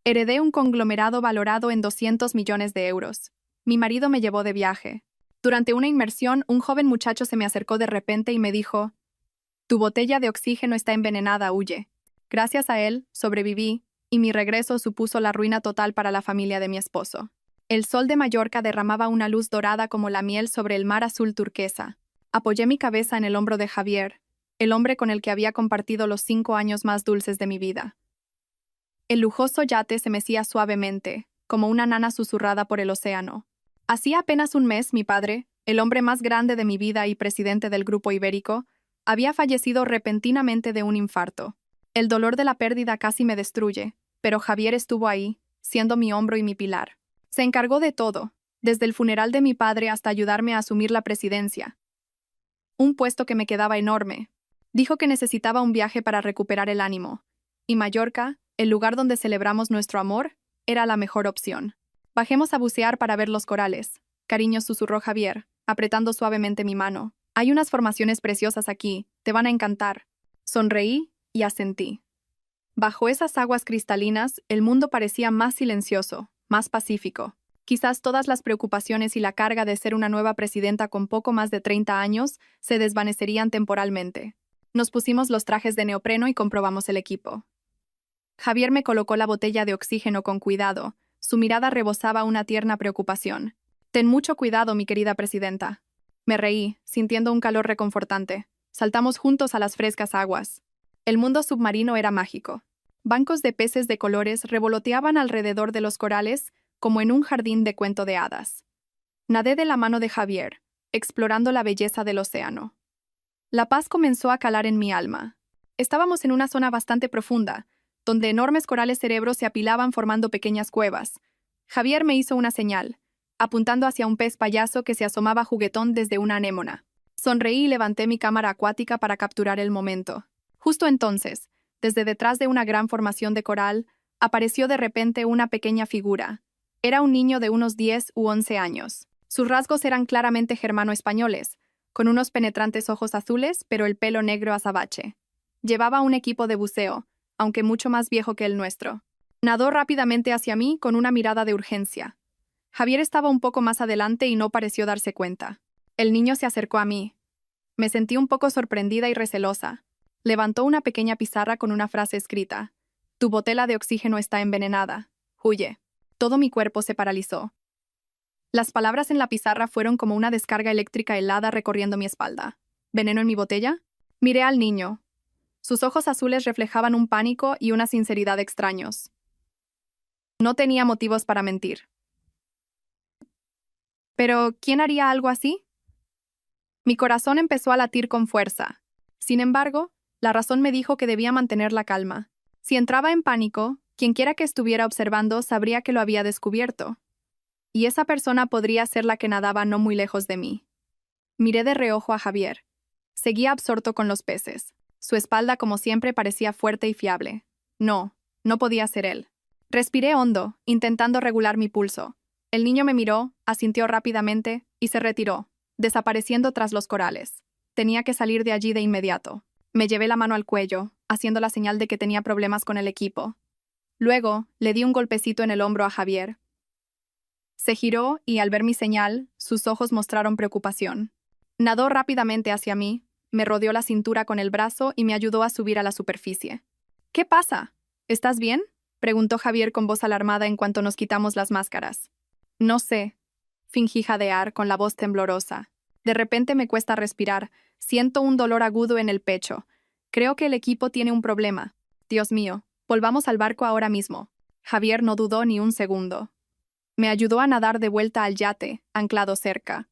Heredé un conglomerado valorado en 200 millones de euros. Mi marido me llevó de viaje. Durante una inmersión, un joven muchacho se me acercó de repente y me dijo: «Tu botella de oxígeno está envenenada, huye». Gracias a él, sobreviví, y mi regreso supuso la ruina total para la familia de mi esposo. El sol de Mallorca derramaba una luz dorada como la miel sobre el mar azul turquesa. Apoyé mi cabeza en el hombro de Javier, el hombre con el que había compartido los 5 años más dulces de mi vida. El lujoso yate se mecía suavemente, como una nana susurrada por el océano. Hacía apenas un mes mi padre, el hombre más grande de mi vida y presidente del Grupo Ibérico, había fallecido repentinamente de un infarto. El dolor de la pérdida casi me destruye, pero Javier estuvo ahí, siendo mi hombro y mi pilar. Se encargó de todo, desde el funeral de mi padre hasta ayudarme a asumir la presidencia. Un puesto que me quedaba enorme. Dijo que necesitaba un viaje para recuperar el ánimo. Y Mallorca, el lugar donde celebramos nuestro amor, era la mejor opción. Bajemos a bucear para ver los corales. Cariño, susurró Javier, apretando suavemente mi mano. Hay unas formaciones preciosas aquí, te van a encantar. Sonreí y asentí. Bajo esas aguas cristalinas, el mundo parecía más silencioso, más pacífico. Quizás todas las preocupaciones y la carga de ser una nueva presidenta con poco más de 30 años se desvanecerían temporalmente. Nos pusimos los trajes de neopreno y comprobamos el equipo. Javier me colocó la botella de oxígeno con cuidado. Su mirada rebosaba una tierna preocupación. «Ten mucho cuidado, mi querida presidenta». Me reí, sintiendo un calor reconfortante. Saltamos juntos a las frescas aguas. El mundo submarino era mágico. Bancos de peces de colores revoloteaban alrededor de los corales como en un jardín de cuento de hadas. Nadé de la mano de Javier, explorando la belleza del océano. La paz comenzó a calar en mi alma. Estábamos en una zona bastante profunda, donde enormes corales cerebros se apilaban formando pequeñas cuevas. Javier me hizo una señal, apuntando hacia un pez payaso que se asomaba juguetón desde una anémona. Sonreí y levanté mi cámara acuática para capturar el momento. Justo entonces, desde detrás de una gran formación de coral, apareció de repente una pequeña figura. Era un niño de unos 10 u 11 años. Sus rasgos eran claramente germano-españoles, con unos penetrantes ojos azules, pero el pelo negro azabache. Llevaba un equipo de buceo, aunque mucho más viejo que el nuestro. Nadó rápidamente hacia mí con una mirada de urgencia. Javier estaba un poco más adelante y no pareció darse cuenta. El niño se acercó a mí. Me sentí un poco sorprendida y recelosa. Levantó una pequeña pizarra con una frase escrita: «Tu botella de oxígeno está envenenada. Huye». Todo mi cuerpo se paralizó. Las palabras en la pizarra fueron como una descarga eléctrica helada recorriendo mi espalda. ¿Veneno en mi botella? Miré al niño. Sus ojos azules reflejaban un pánico y una sinceridad extraños. No tenía motivos para mentir. Pero, ¿quién haría algo así? Mi corazón empezó a latir con fuerza. Sin embargo, la razón me dijo que debía mantener la calma. Si entraba en pánico, quienquiera que estuviera observando sabría que lo había descubierto. Y esa persona podría ser la que nadaba no muy lejos de mí. Miré de reojo a Javier. Seguía absorto con los peces. Su espalda, como siempre, parecía fuerte y fiable. No podía ser él. Respiré hondo, intentando regular mi pulso. El niño me miró, asintió rápidamente y se retiró, desapareciendo tras los corales. Tenía que salir de allí de inmediato. Me llevé la mano al cuello, haciendo la señal de que tenía problemas con el equipo. Luego, le di un golpecito en el hombro a Javier. Se giró y, al ver mi señal, sus ojos mostraron preocupación. Nadó rápidamente hacia mí, me rodeó la cintura con el brazo y me ayudó a subir a la superficie. «¿Qué pasa? ¿Estás bien?», preguntó Javier con voz alarmada en cuanto nos quitamos las máscaras. «No sé», fingí jadear con la voz temblorosa. De repente me cuesta respirar, siento un dolor agudo en el pecho. Creo que el equipo tiene un problema. Dios mío, volvamos al barco ahora mismo. Javier no dudó ni un segundo. Me ayudó a nadar de vuelta al yate, anclado cerca.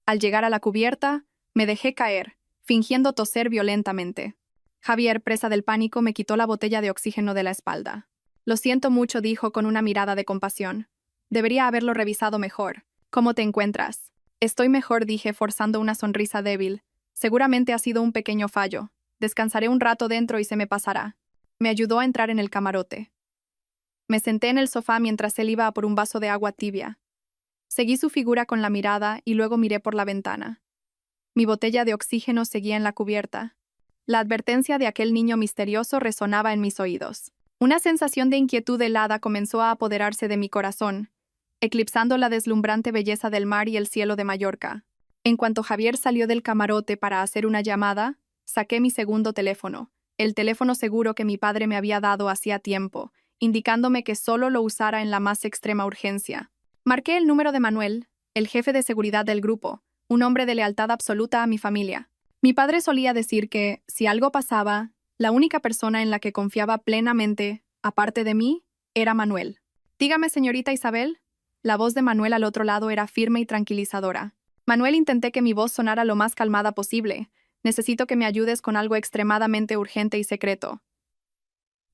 Al llegar a la cubierta, me dejé caer, fingiendo toser violentamente. Javier, presa del pánico, me quitó la botella de oxígeno de la espalda. «Lo siento mucho», dijo con una mirada de compasión. «Debería haberlo revisado mejor. ¿Cómo te encuentras?» «Estoy mejor», dije, forzando una sonrisa débil. «Seguramente ha sido un pequeño fallo. Descansaré un rato dentro y se me pasará». Me ayudó a entrar en el camarote. Me senté en el sofá mientras él iba a por un vaso de agua tibia. Seguí su figura con la mirada y luego miré por la ventana. Mi botella de oxígeno seguía en la cubierta. La advertencia de aquel niño misterioso resonaba en mis oídos. Una sensación de inquietud helada comenzó a apoderarse de mi corazón, eclipsando la deslumbrante belleza del mar y el cielo de Mallorca. En cuanto Javier salió del camarote para hacer una llamada, saqué mi segundo teléfono, el teléfono seguro que mi padre me había dado hacía tiempo, indicándome que solo lo usara en la más extrema urgencia. Marqué el número de Manuel, el jefe de seguridad del grupo, un hombre de lealtad absoluta a mi familia. Mi padre solía decir que, si algo pasaba, la única persona en la que confiaba plenamente, aparte de mí, era Manuel. Dígame, señorita Isabel. La voz de Manuel al otro lado era firme y tranquilizadora. Manuel, intenté que mi voz sonara lo más calmada posible. Necesito que me ayudes con algo extremadamente urgente y secreto.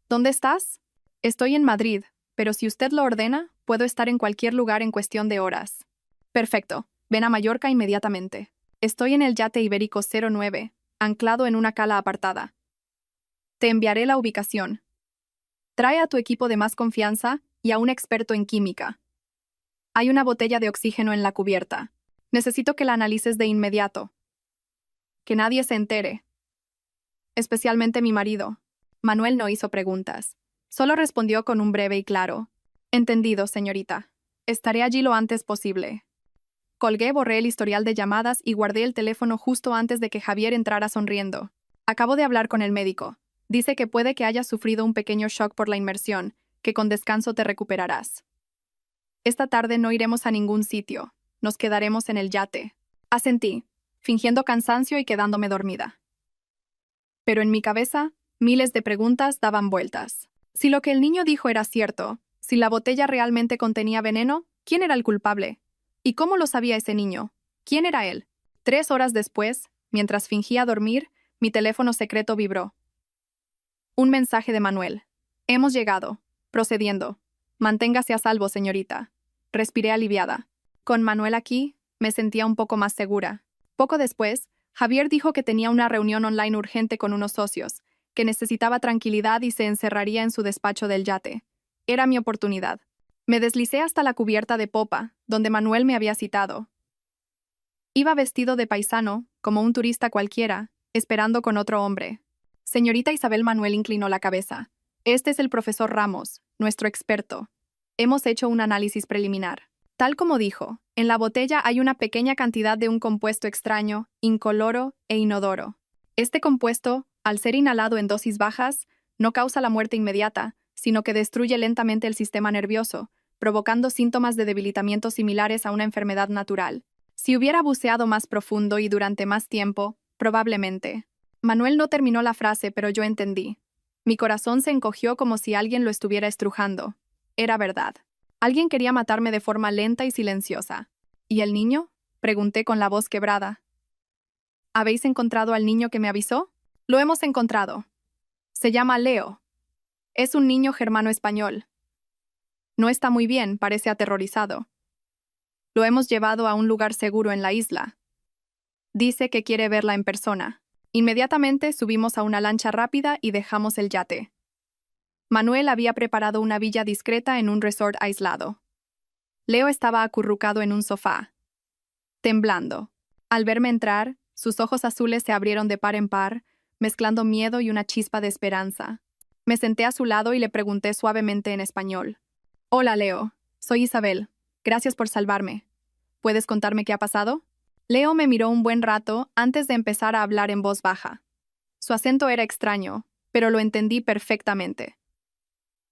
¿Dónde estás? Estoy en Madrid, pero si usted lo ordena, puedo estar en cualquier lugar en cuestión de horas. Perfecto. Ven a Mallorca inmediatamente. Estoy en el yate Ibérico 09, anclado en una cala apartada. Te enviaré la ubicación. Trae a tu equipo de más confianza y a un experto en química. Hay una botella de oxígeno en la cubierta. Necesito que la analices de inmediato. Que nadie se entere. Especialmente mi marido. Manuel no hizo preguntas. Solo respondió con un breve y claro: entendido, señorita. Estaré allí lo antes posible. Colgué, borré el historial de llamadas y guardé el teléfono justo antes de que Javier entrara sonriendo. Acabo de hablar con el médico. Dice que puede que hayas sufrido un pequeño shock por la inmersión, que con descanso te recuperarás. Esta tarde no iremos a ningún sitio. Nos quedaremos en el yate. Asentí, fingiendo cansancio y quedándome dormida. Pero en mi cabeza, miles de preguntas daban vueltas. Si lo que el niño dijo era cierto, si la botella realmente contenía veneno, ¿quién era el culpable? ¿Y cómo lo sabía ese niño? ¿Quién era él? 3 horas después, mientras fingía dormir, mi teléfono secreto vibró. Un mensaje de Manuel. Hemos llegado. Procediendo. Manténgase a salvo, señorita. Respiré aliviada. Con Manuel aquí, me sentía un poco más segura. Poco después, Javier dijo que tenía una reunión online urgente con unos socios, que necesitaba tranquilidad y se encerraría en su despacho del yate. Era mi oportunidad. Me deslicé hasta la cubierta de popa, donde Manuel me había citado. Iba vestido de paisano, como un turista cualquiera, esperando con otro hombre. Señorita Isabel. Manuel inclinó la cabeza. Este es el profesor Ramos, nuestro experto. Hemos hecho un análisis preliminar. Tal como dijo, en la botella hay una pequeña cantidad de un compuesto extraño, incoloro e inodoro. Este compuesto, al ser inhalado en dosis bajas, no causa la muerte inmediata, sino que destruye lentamente el sistema nervioso, provocando síntomas de debilitamiento similares a una enfermedad natural. Si hubiera buceado más profundo y durante más tiempo, probablemente. Manuel no terminó la frase, pero yo entendí. Mi corazón se encogió como si alguien lo estuviera estrujando. Era verdad. Alguien quería matarme de forma lenta y silenciosa. ¿Y el niño? Pregunté con la voz quebrada. ¿Habéis encontrado al niño que me avisó? Lo hemos encontrado. Se llama Leo. Es un niño germano-español. No está muy bien, parece aterrorizado. Lo hemos llevado a un lugar seguro en la isla. Dice que quiere verla en persona. Inmediatamente subimos a una lancha rápida y dejamos el yate. Manuel había preparado una villa discreta en un resort aislado. Leo estaba acurrucado en un sofá, temblando. Al verme entrar, sus ojos azules se abrieron de par en par, mezclando miedo y una chispa de esperanza. Me senté a su lado y le pregunté suavemente en español. Hola, Leo. Soy Isabel. Gracias por salvarme. ¿Puedes contarme qué ha pasado? Leo me miró un buen rato antes de empezar a hablar en voz baja. Su acento era extraño, pero lo entendí perfectamente.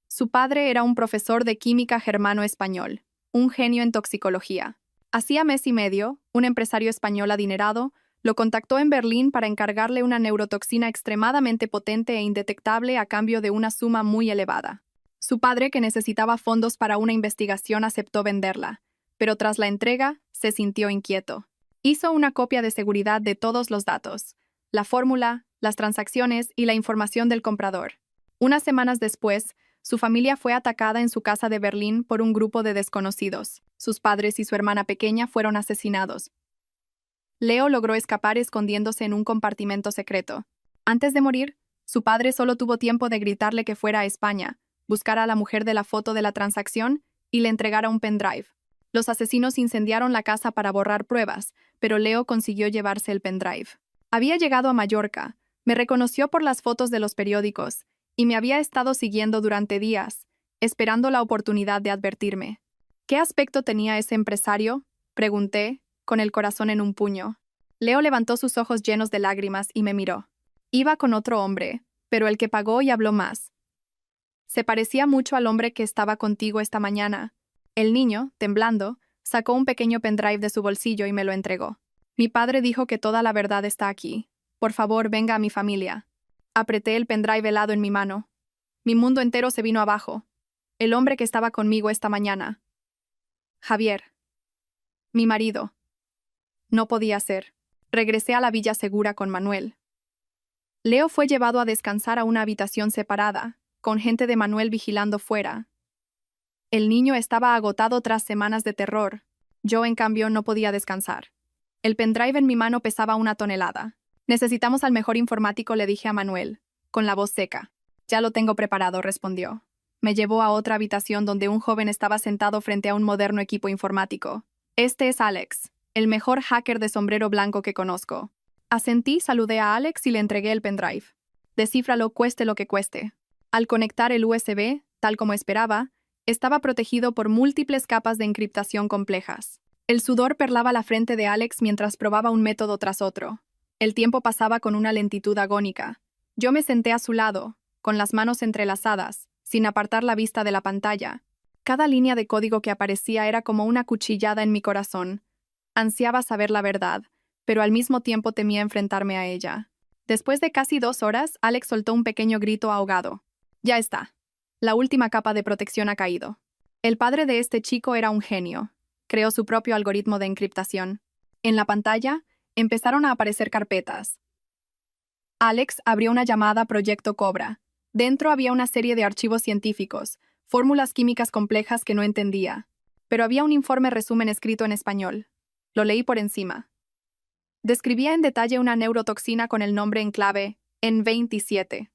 Su padre era un profesor de química germano-español, un genio en toxicología. Hacía mes y medio, un empresario español adinerado lo contactó en Berlín para encargarle una neurotoxina extremadamente potente e indetectable a cambio de una suma muy elevada. Su padre, que necesitaba fondos para una investigación, aceptó venderla, pero tras la entrega, se sintió inquieto. Hizo una copia de seguridad de todos los datos, la fórmula, las transacciones y la información del comprador. Unas semanas después, su familia fue atacada en su casa de Berlín por un grupo de desconocidos. Sus padres y su hermana pequeña fueron asesinados. Leo logró escapar escondiéndose en un compartimento secreto. Antes de morir, su padre solo tuvo tiempo de gritarle que fuera a España, buscara a la mujer de la foto de la transacción y le entregara un pendrive. Los asesinos incendiaron la casa para borrar pruebas, pero Leo consiguió llevarse el pendrive. Había llegado a Mallorca, me reconoció por las fotos de los periódicos y me había estado siguiendo durante días, esperando la oportunidad de advertirme. ¿Qué aspecto tenía ese empresario?, pregunté, con el corazón en un puño. Leo levantó sus ojos llenos de lágrimas y me miró. Iba con otro hombre, pero el que pagó y habló más. Se parecía mucho al hombre que estaba contigo esta mañana. El niño, temblando, sacó un pequeño pendrive de su bolsillo y me lo entregó. Mi padre dijo que toda la verdad está aquí. Por favor, venga a mi familia. Apreté el pendrive helado en mi mano. Mi mundo entero se vino abajo. El hombre que estaba conmigo esta mañana. Javier. Mi marido. No podía ser. Regresé a la villa segura con Manuel. Leo fue llevado a descansar a una habitación separada, con gente de Manuel vigilando fuera. El niño estaba agotado tras semanas de terror. Yo, en cambio, no podía descansar. El pendrive en mi mano pesaba 1 tonelada. Necesitamos al mejor informático, le dije a Manuel, con la voz seca. Ya lo tengo preparado, respondió. Me llevó a otra habitación donde un joven estaba sentado frente a un moderno equipo informático. Este es Alex, el mejor hacker de sombrero blanco que conozco. Asentí, saludé a Alex y le entregué el pendrive. Descífralo, cueste lo que cueste. Al conectar el USB, tal como esperaba, estaba protegido por múltiples capas de encriptación complejas. El sudor perlaba la frente de Alex mientras probaba un método tras otro. El tiempo pasaba con una lentitud agónica. Yo me senté a su lado, con las manos entrelazadas, sin apartar la vista de la pantalla. Cada línea de código que aparecía era como una cuchillada en mi corazón. Ansiaba saber la verdad, pero al mismo tiempo temía enfrentarme a ella. Después de casi 2 horas, Alex soltó un pequeño grito ahogado. Ya está. La última capa de protección ha caído. El padre de este chico era un genio. Creó su propio algoritmo de encriptación. En la pantalla, empezaron a aparecer carpetas. Alex abrió una llamada Proyecto Cobra. Dentro había una serie de archivos científicos, fórmulas químicas complejas que no entendía. Pero había un informe resumen escrito en español. Lo leí por encima. Describía en detalle una neurotoxina con el nombre en clave N27.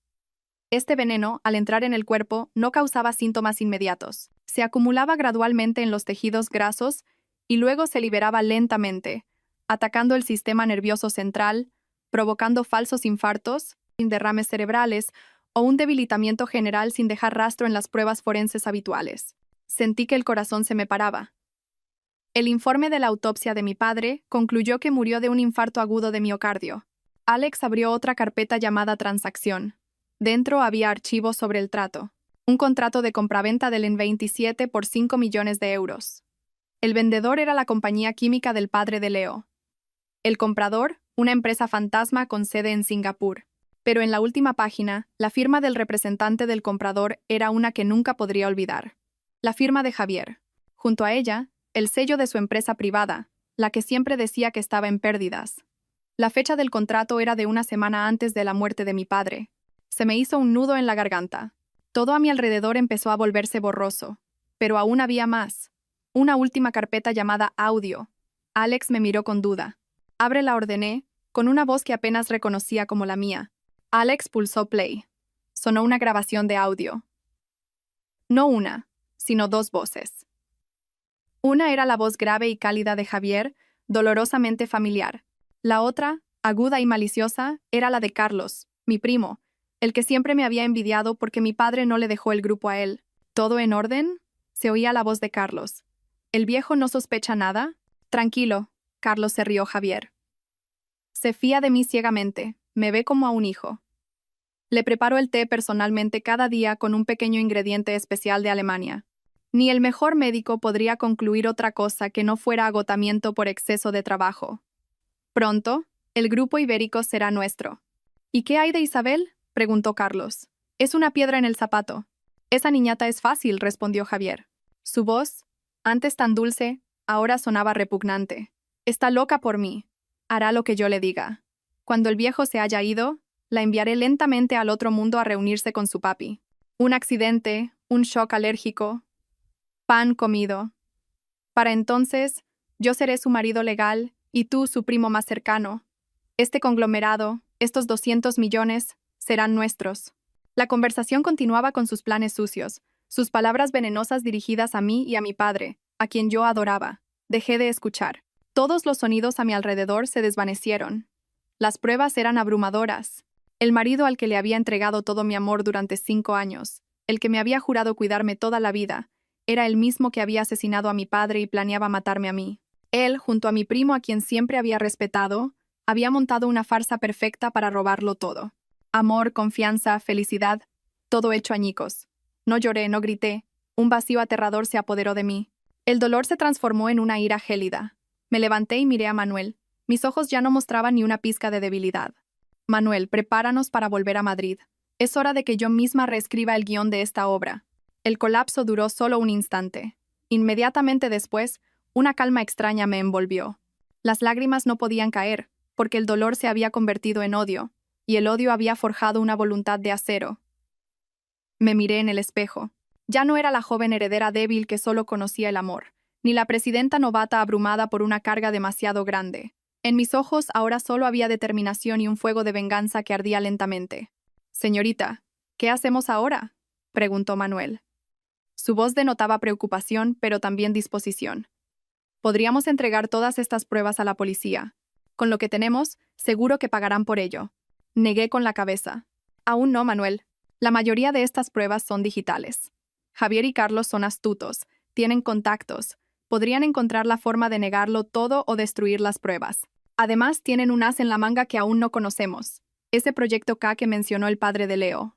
Este veneno, al entrar en el cuerpo, no causaba síntomas inmediatos. Se acumulaba gradualmente en los tejidos grasos y luego se liberaba lentamente, atacando el sistema nervioso central, provocando falsos infartos, derrames cerebrales o un debilitamiento general sin dejar rastro en las pruebas forenses habituales. Sentí que el corazón se me paraba. El informe de la autopsia de mi padre concluyó que murió de un infarto agudo de miocardio. Alex abrió otra carpeta llamada Transacción. Dentro había archivos sobre el trato. Un contrato de compraventa del N27 por 5 millones de euros. El vendedor era la compañía química del padre de Leo. El comprador, una empresa fantasma con sede en Singapur. Pero en la última página, la firma del representante del comprador era una que nunca podría olvidar. La firma de Javier. Junto a ella, el sello de su empresa privada, la que siempre decía que estaba en pérdidas. La fecha del contrato era de 1 semana antes de la muerte de mi padre. Se me hizo un nudo en la garganta. Todo a mi alrededor empezó a volverse borroso. Pero aún había más. Una última carpeta llamada Audio. Alex me miró con duda. Ábrela, ordené, con una voz que apenas reconocía como la mía. Alex pulsó play. Sonó una grabación de audio. No una, sino 2 voces. Una era la voz grave y cálida de Javier, dolorosamente familiar. La otra, aguda y maliciosa, era la de Carlos, mi primo, el que siempre me había envidiado porque mi padre no le dejó el grupo a él. ¿Todo en orden?, se oía la voz de Carlos. ¿El viejo no sospecha nada? Tranquilo, Carlos, se rió Javier. Se fía de mí ciegamente, me ve como a un hijo. Le preparo el té personalmente cada día con un pequeño ingrediente especial de Alemania. Ni el mejor médico podría concluir otra cosa que no fuera agotamiento por exceso de trabajo. Pronto, el grupo ibérico será nuestro. ¿Y qué hay de Isabel?, preguntó Carlos. Es una piedra en el zapato. Esa niñata es fácil, respondió Javier. Su voz, antes tan dulce, ahora sonaba repugnante. Está loca por mí. Hará lo que yo le diga. Cuando el viejo se haya ido, la enviaré lentamente al otro mundo a reunirse con su papi. Un accidente, un shock alérgico, pan comido. Para entonces, yo seré su marido legal y tú su primo más cercano. Este conglomerado, estos 200 millones, serán nuestros. La conversación continuaba con sus planes sucios, sus palabras venenosas dirigidas a mí y a mi padre, a quien yo adoraba. Dejé de escuchar. Todos los sonidos a mi alrededor se desvanecieron. Las pruebas eran abrumadoras. El marido al que le había entregado todo mi amor durante 5 años, el que me había jurado cuidarme toda la vida, era el mismo que había asesinado a mi padre y planeaba matarme a mí. Él, junto a mi primo a quien siempre había respetado, había montado una farsa perfecta para robarlo todo. Amor, confianza, felicidad, todo hecho añicos. No lloré, no grité. Un vacío aterrador se apoderó de mí. El dolor se transformó en una ira gélida. Me levanté y miré a Manuel. Mis ojos ya no mostraban ni una pizca de debilidad. Manuel, prepáranos para volver a Madrid. Es hora de que yo misma reescriba el guión de esta obra. El colapso duró solo un instante. Inmediatamente después, una calma extraña me envolvió. Las lágrimas no podían caer, porque el dolor se había convertido en odio, y el odio había forjado una voluntad de acero. Me miré en el espejo. Ya no era la joven heredera débil que solo conocía el amor, ni la presidenta novata abrumada por una carga demasiado grande. En mis ojos ahora solo había determinación y un fuego de venganza que ardía lentamente. «Señorita, ¿qué hacemos ahora?», preguntó Manuel. Su voz denotaba preocupación, pero también disposición. «Podríamos entregar todas estas pruebas a la policía. Con lo que tenemos, seguro que pagarán por ello». Negué con la cabeza. «Aún no, Manuel. La mayoría de estas pruebas son digitales. Javier y Carlos son astutos, tienen contactos, podrían encontrar la forma de negarlo todo o destruir las pruebas. Además, tienen un as en la manga que aún no conocemos, ese proyecto K que mencionó el padre de Leo.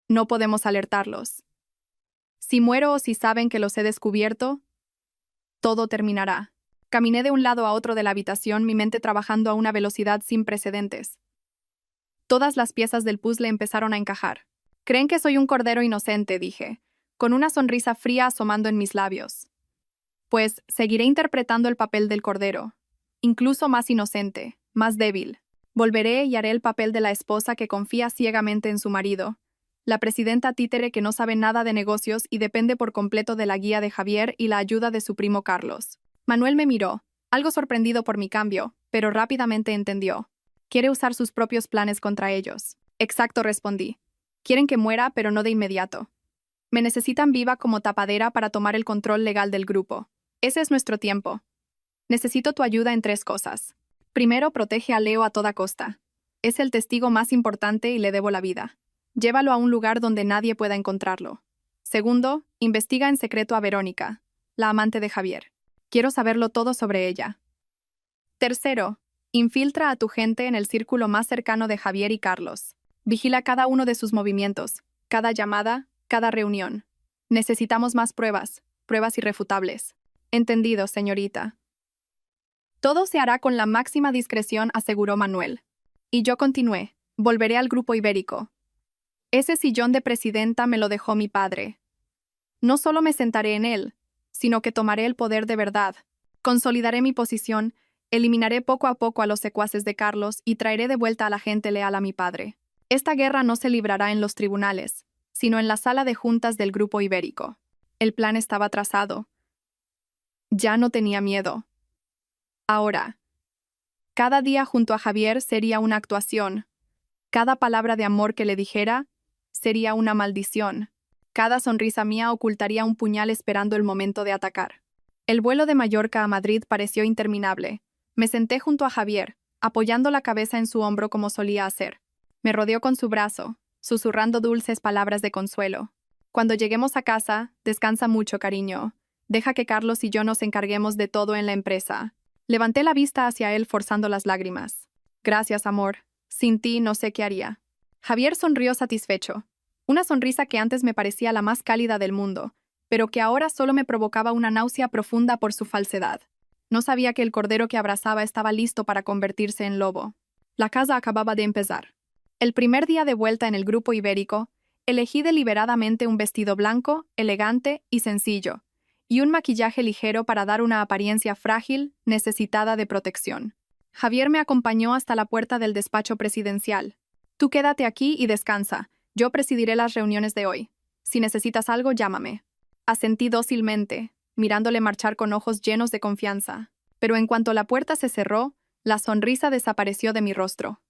No podemos alertarlos. Si muero o si saben que los he descubierto, todo terminará». Caminé de un lado a otro de la habitación, mi mente trabajando a una velocidad sin precedentes. Todas las piezas del puzzle empezaron a encajar. «Creen que soy un cordero inocente», dije, con una sonrisa fría asomando en mis labios. «Pues seguiré interpretando el papel del cordero, incluso más inocente, más débil. Volveré y haré el papel de la esposa que confía ciegamente en su marido, la presidenta títere que no sabe nada de negocios y depende por completo de la guía de Javier y la ayuda de su primo Carlos». Manuel me miró, algo sorprendido por mi cambio, pero rápidamente entendió. «Quiere usar sus propios planes contra ellos». «Exacto», respondí. «Quieren que muera, pero no de inmediato. Me necesitan viva como tapadera para tomar el control legal del grupo. Ese es nuestro tiempo. Necesito tu ayuda en 3 cosas. Primero, protege a Leo a toda costa. Es el testigo más importante y le debo la vida. Llévalo a un lugar donde nadie pueda encontrarlo. Segundo, investiga en secreto a Verónica, la amante de Javier. Quiero saberlo todo sobre ella. Tercero, infiltra a tu gente en el círculo más cercano de Javier y Carlos. Vigila cada uno de sus movimientos, cada llamada, cada reunión. Necesitamos más pruebas, pruebas irrefutables». «Entendido, señorita». «Todo se hará con la máxima discreción», aseguró Manuel. Y yo continué. «Volveré al grupo ibérico. Ese sillón de presidenta me lo dejó mi padre. No solo me sentaré en él, sino que tomaré el poder de verdad. Consolidaré mi posición, eliminaré poco a poco a los secuaces de Carlos y traeré de vuelta a la gente leal a mi padre. Esta guerra no se librará en los tribunales, sino en la sala de juntas del grupo ibérico». El plan estaba trazado. Ya no tenía miedo. Ahora, cada día junto a Javier sería una actuación. Cada palabra de amor que le dijera sería una maldición. Cada sonrisa mía ocultaría un puñal esperando el momento de atacar. El vuelo de Mallorca a Madrid pareció interminable. Me senté junto a Javier, apoyando la cabeza en su hombro como solía hacer. Me rodeó con su brazo, susurrando dulces palabras de consuelo. «Cuando lleguemos a casa, descansa mucho, cariño. Deja que Carlos y yo nos encarguemos de todo en la empresa». Levanté la vista hacia él forzando las lágrimas. «Gracias, amor. Sin ti no sé qué haría». Javier sonrió satisfecho. Una sonrisa que antes me parecía la más cálida del mundo, pero que ahora solo me provocaba una náusea profunda por su falsedad. No sabía que el cordero que abrazaba estaba listo para convertirse en lobo. La casa acababa de empezar. El primer día de vuelta en el grupo ibérico, elegí deliberadamente un vestido blanco, elegante y sencillo, y un maquillaje ligero para dar una apariencia frágil, necesitada de protección. Javier me acompañó hasta la puerta del despacho presidencial. «Tú quédate aquí y descansa. Yo presidiré las reuniones de hoy. Si necesitas algo, llámame». Asentí dócilmente, mirándole marchar con ojos llenos de confianza. Pero en cuanto la puerta se cerró, la sonrisa desapareció de mi rostro.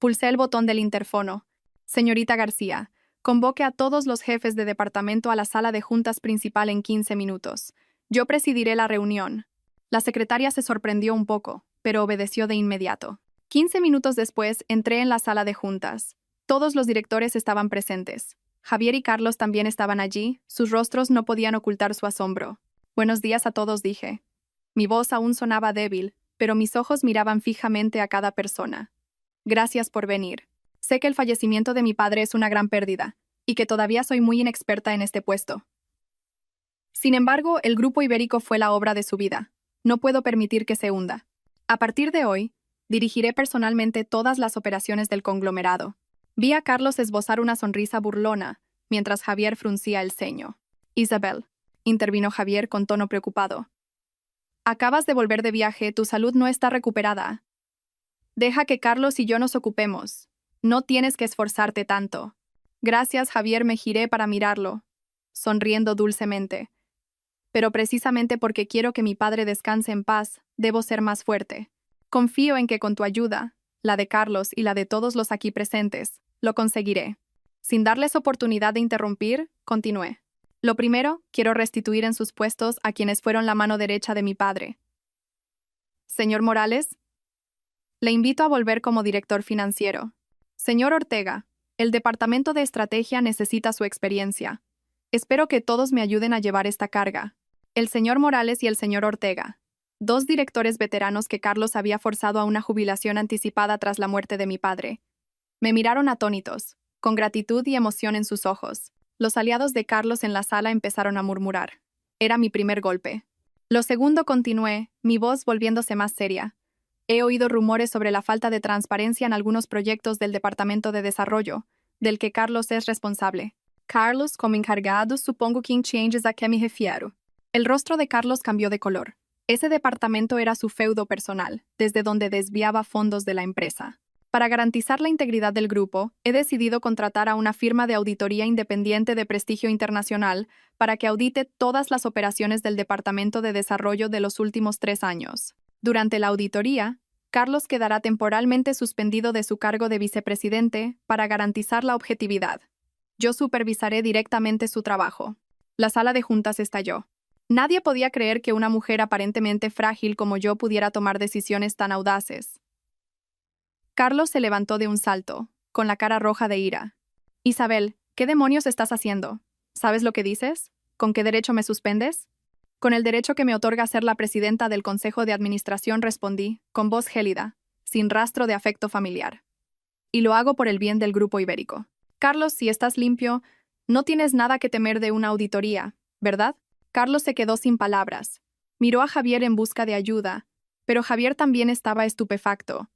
Pulsé el botón del interfono. «Señorita García, convoque a todos los jefes de departamento a la sala de juntas principal en 15 minutos. Yo presidiré la reunión». La secretaria se sorprendió un poco, pero obedeció de inmediato. 15 minutos después, entré en la sala de juntas. Todos los directores estaban presentes. Javier y Carlos también estaban allí, sus rostros no podían ocultar su asombro. Buenos días a todos, dije. Mi voz aún sonaba débil, pero mis ojos miraban fijamente a cada persona. Gracias por venir. Sé que el fallecimiento de mi padre es una gran pérdida, y que todavía soy muy inexperta en este puesto. Sin embargo, el Grupo Ibérico fue la obra de su vida. No puedo permitir que se hunda. A partir de hoy, dirigiré personalmente todas las operaciones del conglomerado. Vi a Carlos esbozar una sonrisa burlona, mientras Javier fruncía el ceño. Isabel, intervino Javier con tono preocupado. Acabas de volver de viaje, tu salud no está recuperada. Deja que Carlos y yo nos ocupemos. No tienes que esforzarte tanto. Gracias, Javier, me giré para mirarlo, sonriendo dulcemente. Pero precisamente porque quiero que mi padre descanse en paz, debo ser más fuerte. Confío en que con tu ayuda, la de Carlos y la de todos los aquí presentes, lo conseguiré. Sin darles oportunidad de interrumpir, continué. Lo primero, quiero restituir en sus puestos a quienes fueron la mano derecha de mi padre. Señor Morales, le invito a volver como director financiero. Señor Ortega, el Departamento de Estrategia necesita su experiencia. Espero que todos me ayuden a llevar esta carga. El señor Morales y el señor Ortega, dos directores veteranos que Carlos había forzado a una jubilación anticipada tras la muerte de mi padre. Me miraron atónitos, con gratitud y emoción en sus ojos. Los aliados de Carlos en la sala empezaron a murmurar. Era mi primer golpe. Lo segundo, continué, mi voz volviéndose más seria. He oído rumores sobre la falta de transparencia en algunos proyectos del Departamento de Desarrollo, del que Carlos es responsable. Carlos, como encargado, supongo que entiendes a qué me refiero. El rostro de Carlos cambió de color. Ese departamento era su feudo personal, desde donde desviaba fondos de la empresa. Para garantizar la integridad del grupo, he decidido contratar a una firma de auditoría independiente de prestigio internacional para que audite todas las operaciones del Departamento de Desarrollo de los últimos 3 años. Durante la auditoría, Carlos quedará temporalmente suspendido de su cargo de vicepresidente para garantizar la objetividad. Yo supervisaré directamente su trabajo. La sala de juntas estalló. Nadie podía creer que una mujer aparentemente frágil como yo pudiera tomar decisiones tan audaces. Carlos se levantó de un salto, con la cara roja de ira. Isabel, ¿qué demonios estás haciendo? ¿Sabes lo que dices? ¿Con qué derecho me suspendes? Con el derecho que me otorga ser la presidenta del Consejo de Administración, respondí, con voz gélida, sin rastro de afecto familiar. Y lo hago por el bien del Grupo Ibérico. Carlos, si estás limpio, no tienes nada que temer de una auditoría, ¿verdad? Carlos se quedó sin palabras. Miró a Javier en busca de ayuda, pero Javier también estaba estupefacto.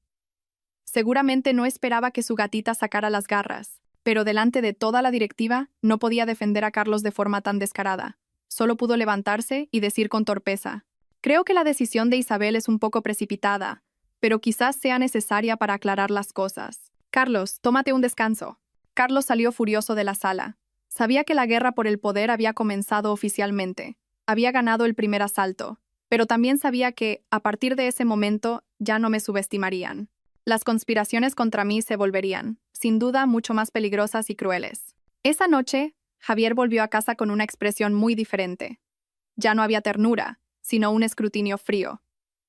Seguramente no esperaba que su gatita sacara las garras, pero delante de toda la directiva no podía defender a Carlos de forma tan descarada. Solo pudo levantarse y decir con torpeza: creo que la decisión de Isabel es un poco precipitada, pero quizás sea necesaria para aclarar las cosas. Carlos, tómate un descanso. Carlos salió furioso de la sala. Sabía que la guerra por el poder había comenzado oficialmente. Había ganado el primer asalto, pero también sabía que, a partir de ese momento, ya no me subestimarían. Las conspiraciones contra mí se volverían, sin duda, mucho más peligrosas y crueles. Esa noche, Javier volvió a casa con una expresión muy diferente. Ya no había ternura, sino un escrutinio frío.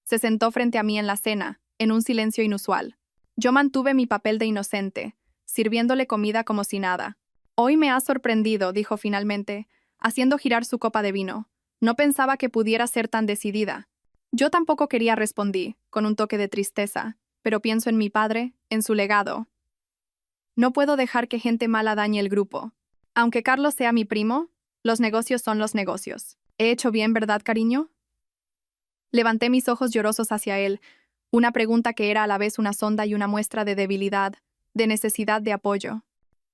Se sentó frente a mí en la cena, en un silencio inusual. Yo mantuve mi papel de inocente, sirviéndole comida como si nada. Hoy me has sorprendido, dijo finalmente, haciendo girar su copa de vino. No pensaba que pudiera ser tan decidida. Yo tampoco quería, respondí, con un toque de tristeza, pero pienso en mi padre, en su legado. No puedo dejar que gente mala dañe el grupo. Aunque Carlos sea mi primo, los negocios son los negocios. ¿He hecho bien, verdad, cariño? Levanté mis ojos llorosos hacia él, una pregunta que era a la vez una sonda y una muestra de debilidad, de necesidad de apoyo.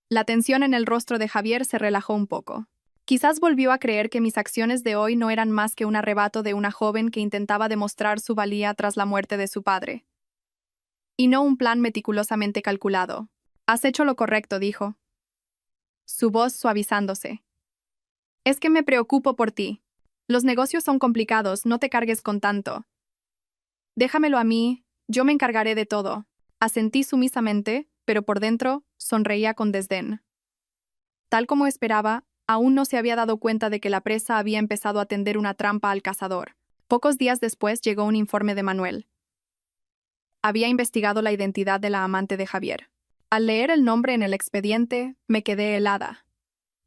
La tensión en el rostro de Javier se relajó un poco. Quizás volvió a creer que mis acciones de hoy no eran más que un arrebato de una joven que intentaba demostrar su valía tras la muerte de su padre. Y no un plan meticulosamente calculado. Has hecho lo correcto, dijo, su voz suavizándose. Es que me preocupo por ti. Los negocios son complicados, no te cargues con tanto. Déjamelo a mí, yo me encargaré de todo. Asentí sumisamente, pero por dentro sonreía con desdén. Tal como esperaba, aún no se había dado cuenta de que la presa había empezado a tender una trampa al cazador. Pocos días después llegó un informe de Manuel. Había investigado la identidad de la amante de Javier. Al leer el nombre en el expediente, me quedé helada.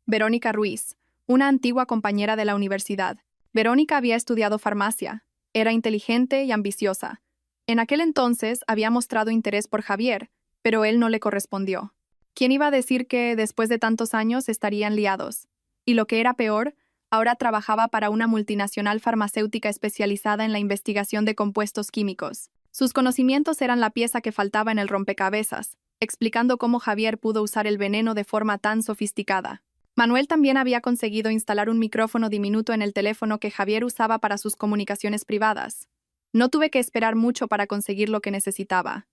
Verónica Ruiz, una antigua compañera de la universidad. Verónica había estudiado farmacia. Era inteligente y ambiciosa. En aquel entonces había mostrado interés por Javier, pero él no le correspondió. ¿Quién iba a decir que, después de tantos años, estarían liados? Y lo que era peor, ahora trabajaba para una multinacional farmacéutica especializada en la investigación de compuestos químicos. Sus conocimientos eran la pieza que faltaba en el rompecabezas, explicando cómo Javier pudo usar el veneno de forma tan sofisticada. Manuel también había conseguido instalar un micrófono diminuto en el teléfono que Javier usaba para sus comunicaciones privadas. No tuve que esperar mucho para conseguir lo que necesitaba.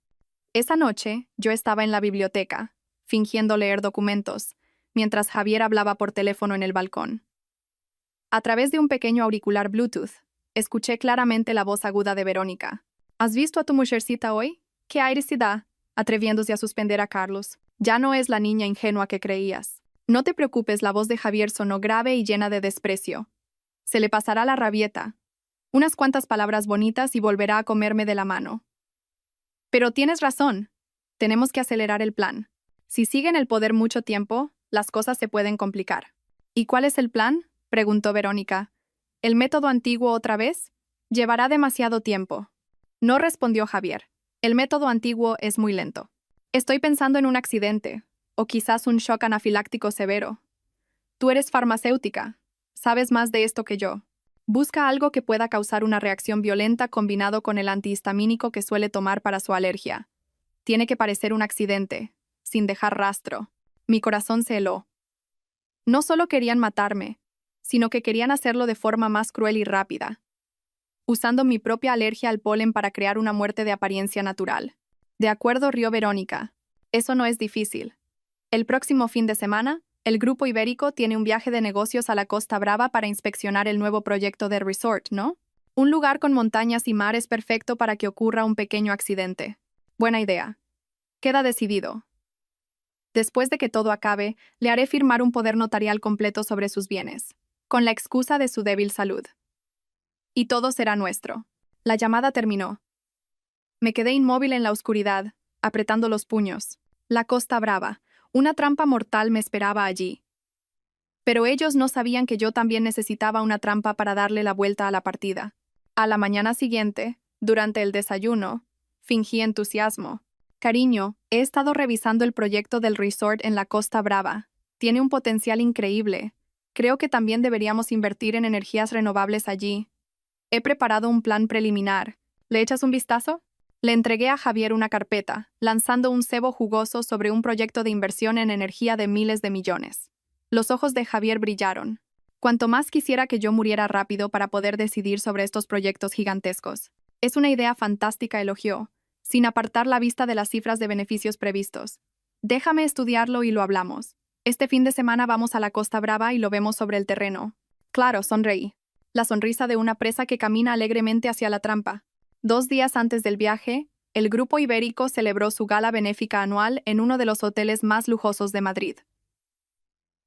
Esa noche, yo estaba en la biblioteca, fingiendo leer documentos, mientras Javier hablaba por teléfono en el balcón. A través de un pequeño auricular Bluetooth, escuché claramente la voz aguda de Verónica. ¿Has visto a tu mujercita hoy? ¡Qué aires se da!, atreviéndose a suspender a Carlos. Ya no es la niña ingenua que creías. No te preocupes, la voz de Javier sonó grave y llena de desprecio. Se le pasará la rabieta. Unas cuantas palabras bonitas y volverá a comerme de la mano. Pero tienes razón. Tenemos que acelerar el plan. Si sigue en el poder mucho tiempo, las cosas se pueden complicar. ¿Y cuál es el plan?, preguntó Verónica. ¿El método antiguo otra vez? Llevará demasiado tiempo. No respondió Javier. El método antiguo es muy lento. Estoy pensando en un accidente, o quizás un shock anafiláctico severo. Tú eres farmacéutica. Sabes más de esto que yo. Busca algo que pueda causar una reacción violenta combinado con el antihistamínico que suele tomar para su alergia. Tiene que parecer un accidente, sin dejar rastro. Mi corazón se heló. No solo querían matarme, sino que querían hacerlo de forma más cruel y rápida, usando mi propia alergia al polen para crear una muerte de apariencia natural. De acuerdo, rió Verónica. Eso no es difícil. El próximo fin de semana, el Grupo Ibérico tiene un viaje de negocios a la Costa Brava para inspeccionar el nuevo proyecto de resort, ¿no? Un lugar con montañas y mar es perfecto para que ocurra un pequeño accidente. Buena idea. Queda decidido. Después de que todo acabe, le haré firmar un poder notarial completo sobre sus bienes, con la excusa de su débil salud. Y todo será nuestro. La llamada terminó. Me quedé inmóvil en la oscuridad, apretando los puños. La Costa Brava. Una trampa mortal me esperaba allí. Pero ellos no sabían que yo también necesitaba una trampa para darle la vuelta a la partida. A la mañana siguiente, durante el desayuno, fingí entusiasmo. Cariño, he estado revisando el proyecto del resort en la Costa Brava. Tiene un potencial increíble. Creo que también deberíamos invertir en energías renovables allí. He preparado un plan preliminar. ¿Le echas un vistazo? Le entregué a Javier una carpeta, lanzando un cebo jugoso sobre un proyecto de inversión en energía de miles de millones. Los ojos de Javier brillaron. Cuanto más quisiera que yo muriera rápido para poder decidir sobre estos proyectos gigantescos. Es una idea fantástica, elogió, sin apartar la vista de las cifras de beneficios previstos. Déjame estudiarlo y lo hablamos. Este fin de semana vamos a la Costa Brava y lo vemos sobre el terreno. Claro, sonreí. La sonrisa de una presa que camina alegremente hacia la trampa. 2 días antes del viaje, el Grupo Ibérico celebró su gala benéfica anual en uno de los hoteles más lujosos de Madrid.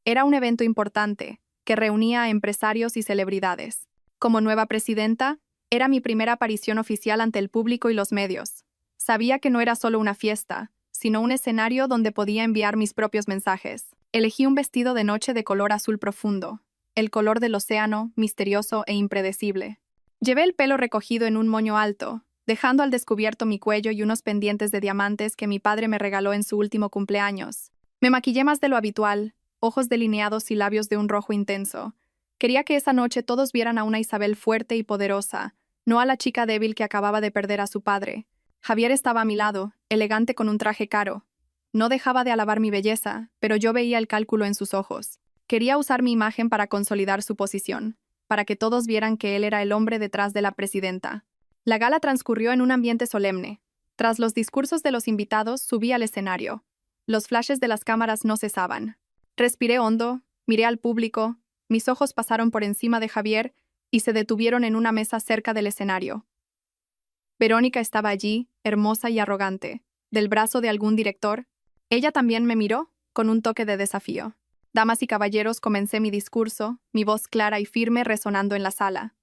Era un evento importante, que reunía a empresarios y celebridades. Como nueva presidenta, era mi primera aparición oficial ante el público y los medios. Sabía que no era solo una fiesta, sino un escenario donde podía enviar mis propios mensajes. Elegí un vestido de noche de color azul profundo, el color del océano, misterioso e impredecible. Llevé el pelo recogido en un moño alto, dejando al descubierto mi cuello y unos pendientes de diamantes que mi padre me regaló en su último cumpleaños. Me maquillé más de lo habitual, ojos delineados y labios de un rojo intenso. Quería que esa noche todos vieran a una Isabel fuerte y poderosa, no a la chica débil que acababa de perder a su padre. Javier estaba a mi lado, elegante con un traje caro. No dejaba de alabar mi belleza, pero yo veía el cálculo en sus ojos. Quería usar mi imagen para consolidar su posición, para que todos vieran que él era el hombre detrás de la presidenta. La gala transcurrió en un ambiente solemne. Tras los discursos de los invitados, subí al escenario. Los flashes de las cámaras no cesaban. Respiré hondo, miré al público, mis ojos pasaron por encima de Javier y se detuvieron en una mesa cerca del escenario. Verónica estaba allí, hermosa y arrogante, del brazo de algún director. Ella también me miró, con un toque de desafío. Damas y caballeros, comencé mi discurso, mi voz clara y firme resonando en la sala.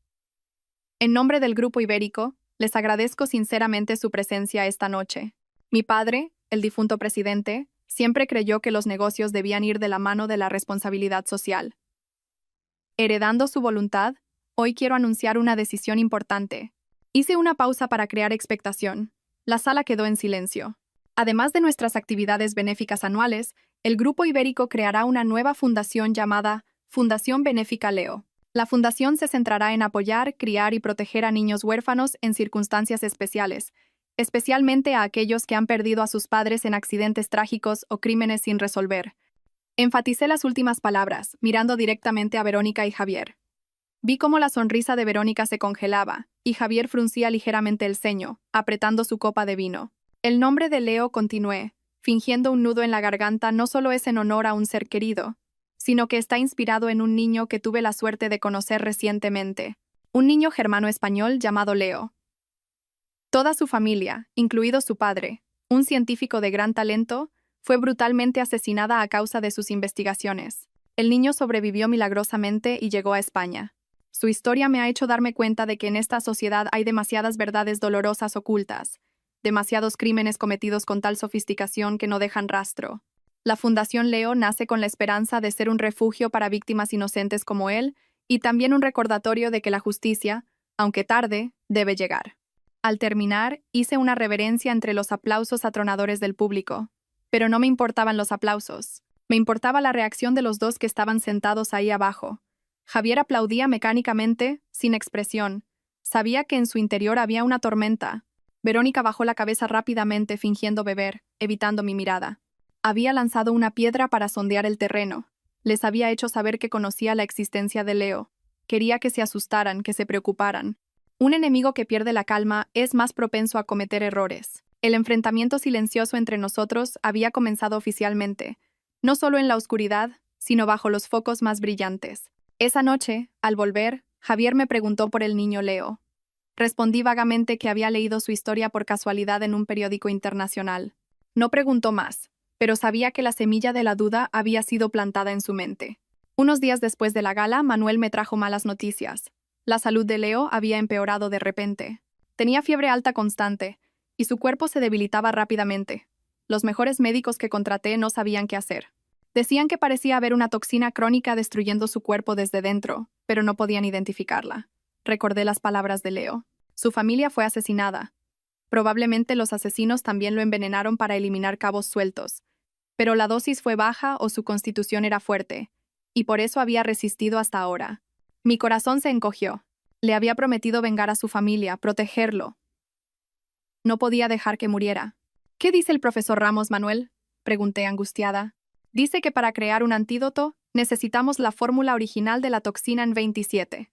En nombre del Grupo Ibérico, Les agradezco sinceramente su presencia esta noche. Mi padre, el difunto presidente, siempre creyó que los negocios debían ir de la mano de la responsabilidad social. Heredando su voluntad, hoy quiero anunciar una decisión importante. Hice una pausa para crear expectación. La sala quedó en silencio. Además de nuestras actividades benéficas anuales, el Grupo Ibérico creará una nueva fundación llamada Fundación Benéfica Leo. La fundación se centrará en apoyar, criar y proteger a niños huérfanos en circunstancias especiales, especialmente a aquellos que han perdido a sus padres en accidentes trágicos o crímenes sin resolver. Enfaticé las últimas palabras, mirando directamente a Verónica y Javier. Vi cómo la sonrisa de Verónica se congelaba, y Javier fruncía ligeramente el ceño, apretando su copa de vino. El nombre de Leo, continué, fingiendo un nudo en la garganta, no solo es en honor a un ser querido, sino que está inspirado en un niño que tuve la suerte de conocer recientemente. Un niño germano español llamado Leo. Toda su familia, incluido su padre, un científico de gran talento, fue brutalmente asesinada a causa de sus investigaciones. El niño sobrevivió milagrosamente y llegó a España. Su historia me ha hecho darme cuenta de que en esta sociedad hay demasiadas verdades dolorosas ocultas, demasiados crímenes cometidos con tal sofisticación que no dejan rastro. La Fundación Leo nace con la esperanza de ser un refugio para víctimas inocentes como él y también un recordatorio de que la justicia, aunque tarde, debe llegar. Al terminar, hice una reverencia entre los aplausos atronadores del público. Pero no me importaban los aplausos. Me importaba la reacción de los dos que estaban sentados ahí abajo. Javier aplaudía mecánicamente, sin expresión. Sabía que en su interior había una tormenta. Verónica bajó la cabeza rápidamente fingiendo beber, evitando mi mirada. Había lanzado una piedra para sondear el terreno. Les había hecho saber que conocía la existencia de Leo. Quería que se asustaran, que se preocuparan. Un enemigo que pierde la calma es más propenso a cometer errores. El enfrentamiento silencioso entre nosotros había comenzado oficialmente, no solo en la oscuridad, sino bajo los focos más brillantes. Esa noche, al volver, Javier me preguntó por el niño Leo. Respondí vagamente que había leído su historia por casualidad en un periódico internacional. No preguntó más, pero sabía que la semilla de la duda había sido plantada en su mente. Unos días después de la gala, Manuel me trajo malas noticias. La salud de Leo había empeorado de repente. Tenía fiebre alta constante, y su cuerpo se debilitaba rápidamente. Los mejores médicos que contraté no sabían qué hacer. Decían que parecía haber una toxina crónica destruyendo su cuerpo desde dentro, pero no podían identificarla. Recordé las palabras de Leo. Su familia fue asesinada. Probablemente los asesinos también lo envenenaron para eliminar cabos sueltos. Pero la dosis fue baja o su constitución era fuerte, y por eso había resistido hasta ahora. Mi corazón se encogió. Le había prometido vengar a su familia, protegerlo. No podía dejar que muriera. ¿Qué dice el profesor Ramos, Manuel?, pregunté angustiada. Dice que para crear un antídoto necesitamos la fórmula original de la toxina en 27.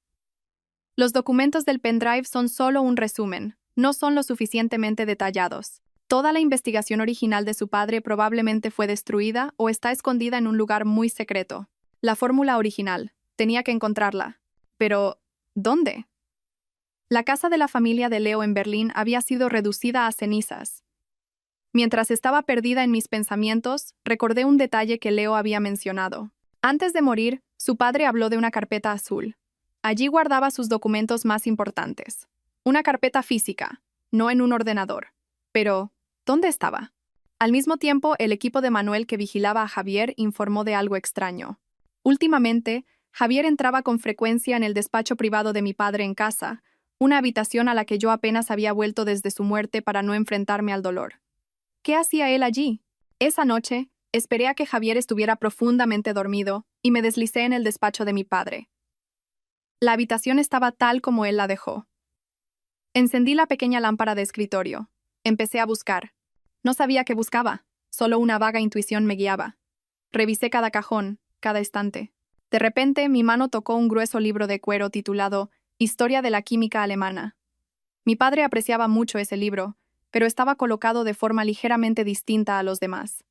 Los documentos del pendrive son solo un resumen, no son lo suficientemente detallados. Toda la investigación original de su padre probablemente fue destruida o está escondida en un lugar muy secreto. La fórmula original. Tenía que encontrarla. Pero, ¿dónde? La casa de la familia de Leo en Berlín había sido reducida a cenizas. Mientras estaba perdida en mis pensamientos, recordé un detalle que Leo había mencionado. Antes de morir, su padre habló de una carpeta azul. Allí guardaba sus documentos más importantes. Una carpeta física, no en un ordenador. Pero, ¿dónde estaba? Al mismo tiempo, el equipo de Manuel que vigilaba a Javier informó de algo extraño. Últimamente, Javier entraba con frecuencia en el despacho privado de mi padre en casa, una habitación a la que yo apenas había vuelto desde su muerte para no enfrentarme al dolor. ¿Qué hacía él allí? Esa noche, esperé a que Javier estuviera profundamente dormido y me deslicé en el despacho de mi padre. La habitación estaba tal como él la dejó. Encendí la pequeña lámpara de escritorio. Empecé a buscar. No sabía qué buscaba, solo una vaga intuición me guiaba. Revisé cada cajón, cada estante. De repente, mi mano tocó un grueso libro de cuero titulado Historia de la química alemana. Mi padre apreciaba mucho ese libro, pero estaba colocado de forma ligeramente distinta a los demás.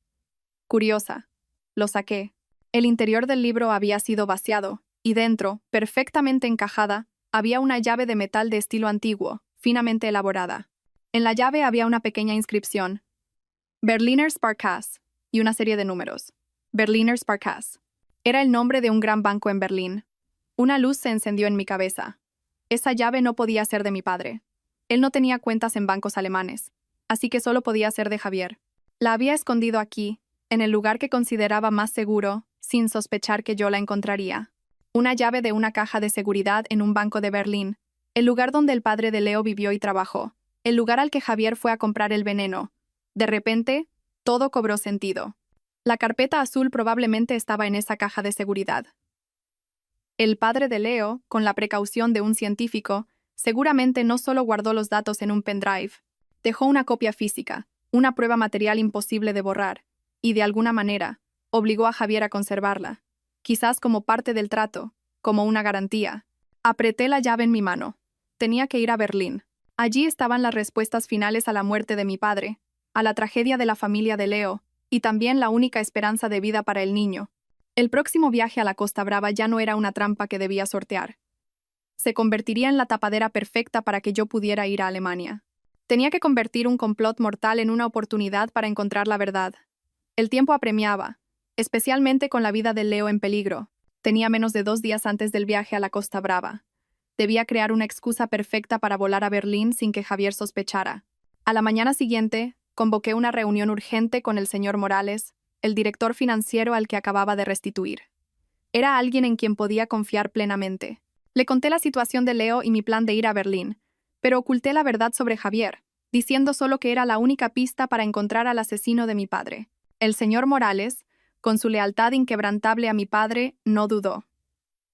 Curiosa. Lo saqué. El interior del libro había sido vaciado, y dentro, perfectamente encajada, había una llave de metal de estilo antiguo, finamente elaborada. En la llave había una pequeña inscripción: Berliner Sparkasse, y una serie de números. Berliner Sparkasse. Era el nombre de un gran banco en Berlín. Una luz se encendió en mi cabeza. Esa llave no podía ser de mi padre. Él no tenía cuentas en bancos alemanes, así que solo podía ser de Javier. La había escondido aquí, en el lugar que consideraba más seguro, sin sospechar que yo la encontraría. Una llave de una caja de seguridad en un banco de Berlín, el lugar donde el padre de Leo vivió y trabajó, el lugar al que Javier fue a comprar el veneno. De repente, todo cobró sentido. La carpeta azul probablemente estaba en esa caja de seguridad. El padre de Leo, con la precaución de un científico, seguramente no solo guardó los datos en un pendrive, dejó una copia física, una prueba material imposible de borrar, y de alguna manera, obligó a Javier a conservarla, quizás como parte del trato, como una garantía. Apreté la llave en mi mano. Tenía que ir a Berlín. Allí estaban las respuestas finales a la muerte de mi padre, a la tragedia de la familia de Leo, y también la única esperanza de vida para el niño. El próximo viaje a la Costa Brava ya no era una trampa que debía sortear. Se convertiría en la tapadera perfecta para que yo pudiera ir a Alemania. Tenía que convertir un complot mortal en una oportunidad para encontrar la verdad. El tiempo apremiaba, especialmente con la vida de Leo en peligro. Tenía menos de 2 días antes del viaje a la Costa Brava. Debía crear una excusa perfecta para volar a Berlín sin que Javier sospechara. A la mañana siguiente, convoqué una reunión urgente con el señor Morales, el director financiero al que acababa de restituir. Era alguien en quien podía confiar plenamente. Le conté la situación de Leo y mi plan de ir a Berlín, pero oculté la verdad sobre Javier, diciendo solo que era la única pista para encontrar al asesino de mi padre. El señor Morales, con su lealtad inquebrantable a mi padre, no dudó.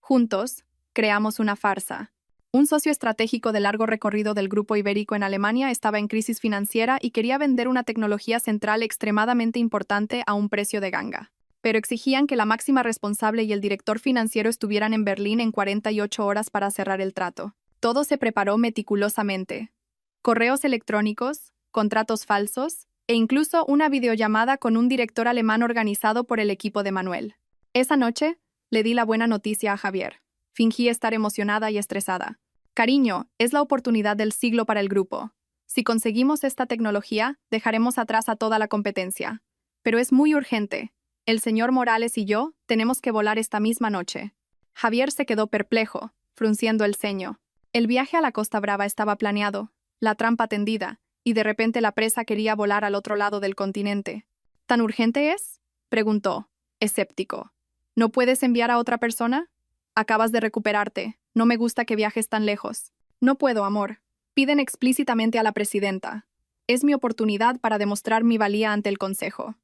Juntos, creamos una farsa. Un socio estratégico de largo recorrido del Grupo Ibérico en Alemania estaba en crisis financiera y quería vender una tecnología central extremadamente importante a un precio de ganga. Pero exigían que la máxima responsable y el director financiero estuvieran en Berlín en 48 horas para cerrar el trato. Todo se preparó meticulosamente. Correos electrónicos, contratos falsos, e incluso una videollamada con un director alemán organizado por el equipo de Manuel. Esa noche, le di la buena noticia a Javier. Fingí estar emocionada y estresada. Cariño, es la oportunidad del siglo para el grupo. Si conseguimos esta tecnología, dejaremos atrás a toda la competencia. Pero es muy urgente. El señor Morales y yo tenemos que volar esta misma noche. Javier se quedó perplejo, frunciendo el ceño. El viaje a la Costa Brava estaba planeado, la trampa tendida, y de repente la presa quería volar al otro lado del continente. ¿Tan urgente es?, preguntó, escéptico. ¿No puedes enviar a otra persona? Acabas de recuperarte. No me gusta que viajes tan lejos. No puedo, amor. Piden explícitamente a la presidenta. Es mi oportunidad para demostrar mi valía ante el consejo.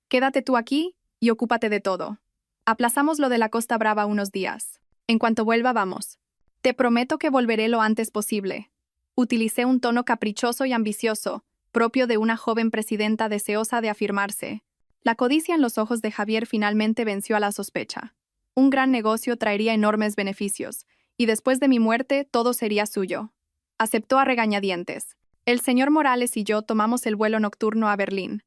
Quédate tú aquí y ocúpate de todo. Aplazamos lo de la Costa Brava unos días. En cuanto vuelva, vamos. Te prometo que volveré lo antes posible. Utilicé un tono caprichoso y ambicioso, propio de una joven presidenta deseosa de afirmarse. La codicia en los ojos de Javier finalmente venció a la sospecha. Un gran negocio traería enormes beneficios, y después de mi muerte todo sería suyo. Aceptó a regañadientes. El señor Morales y yo tomamos el vuelo nocturno a Berlín.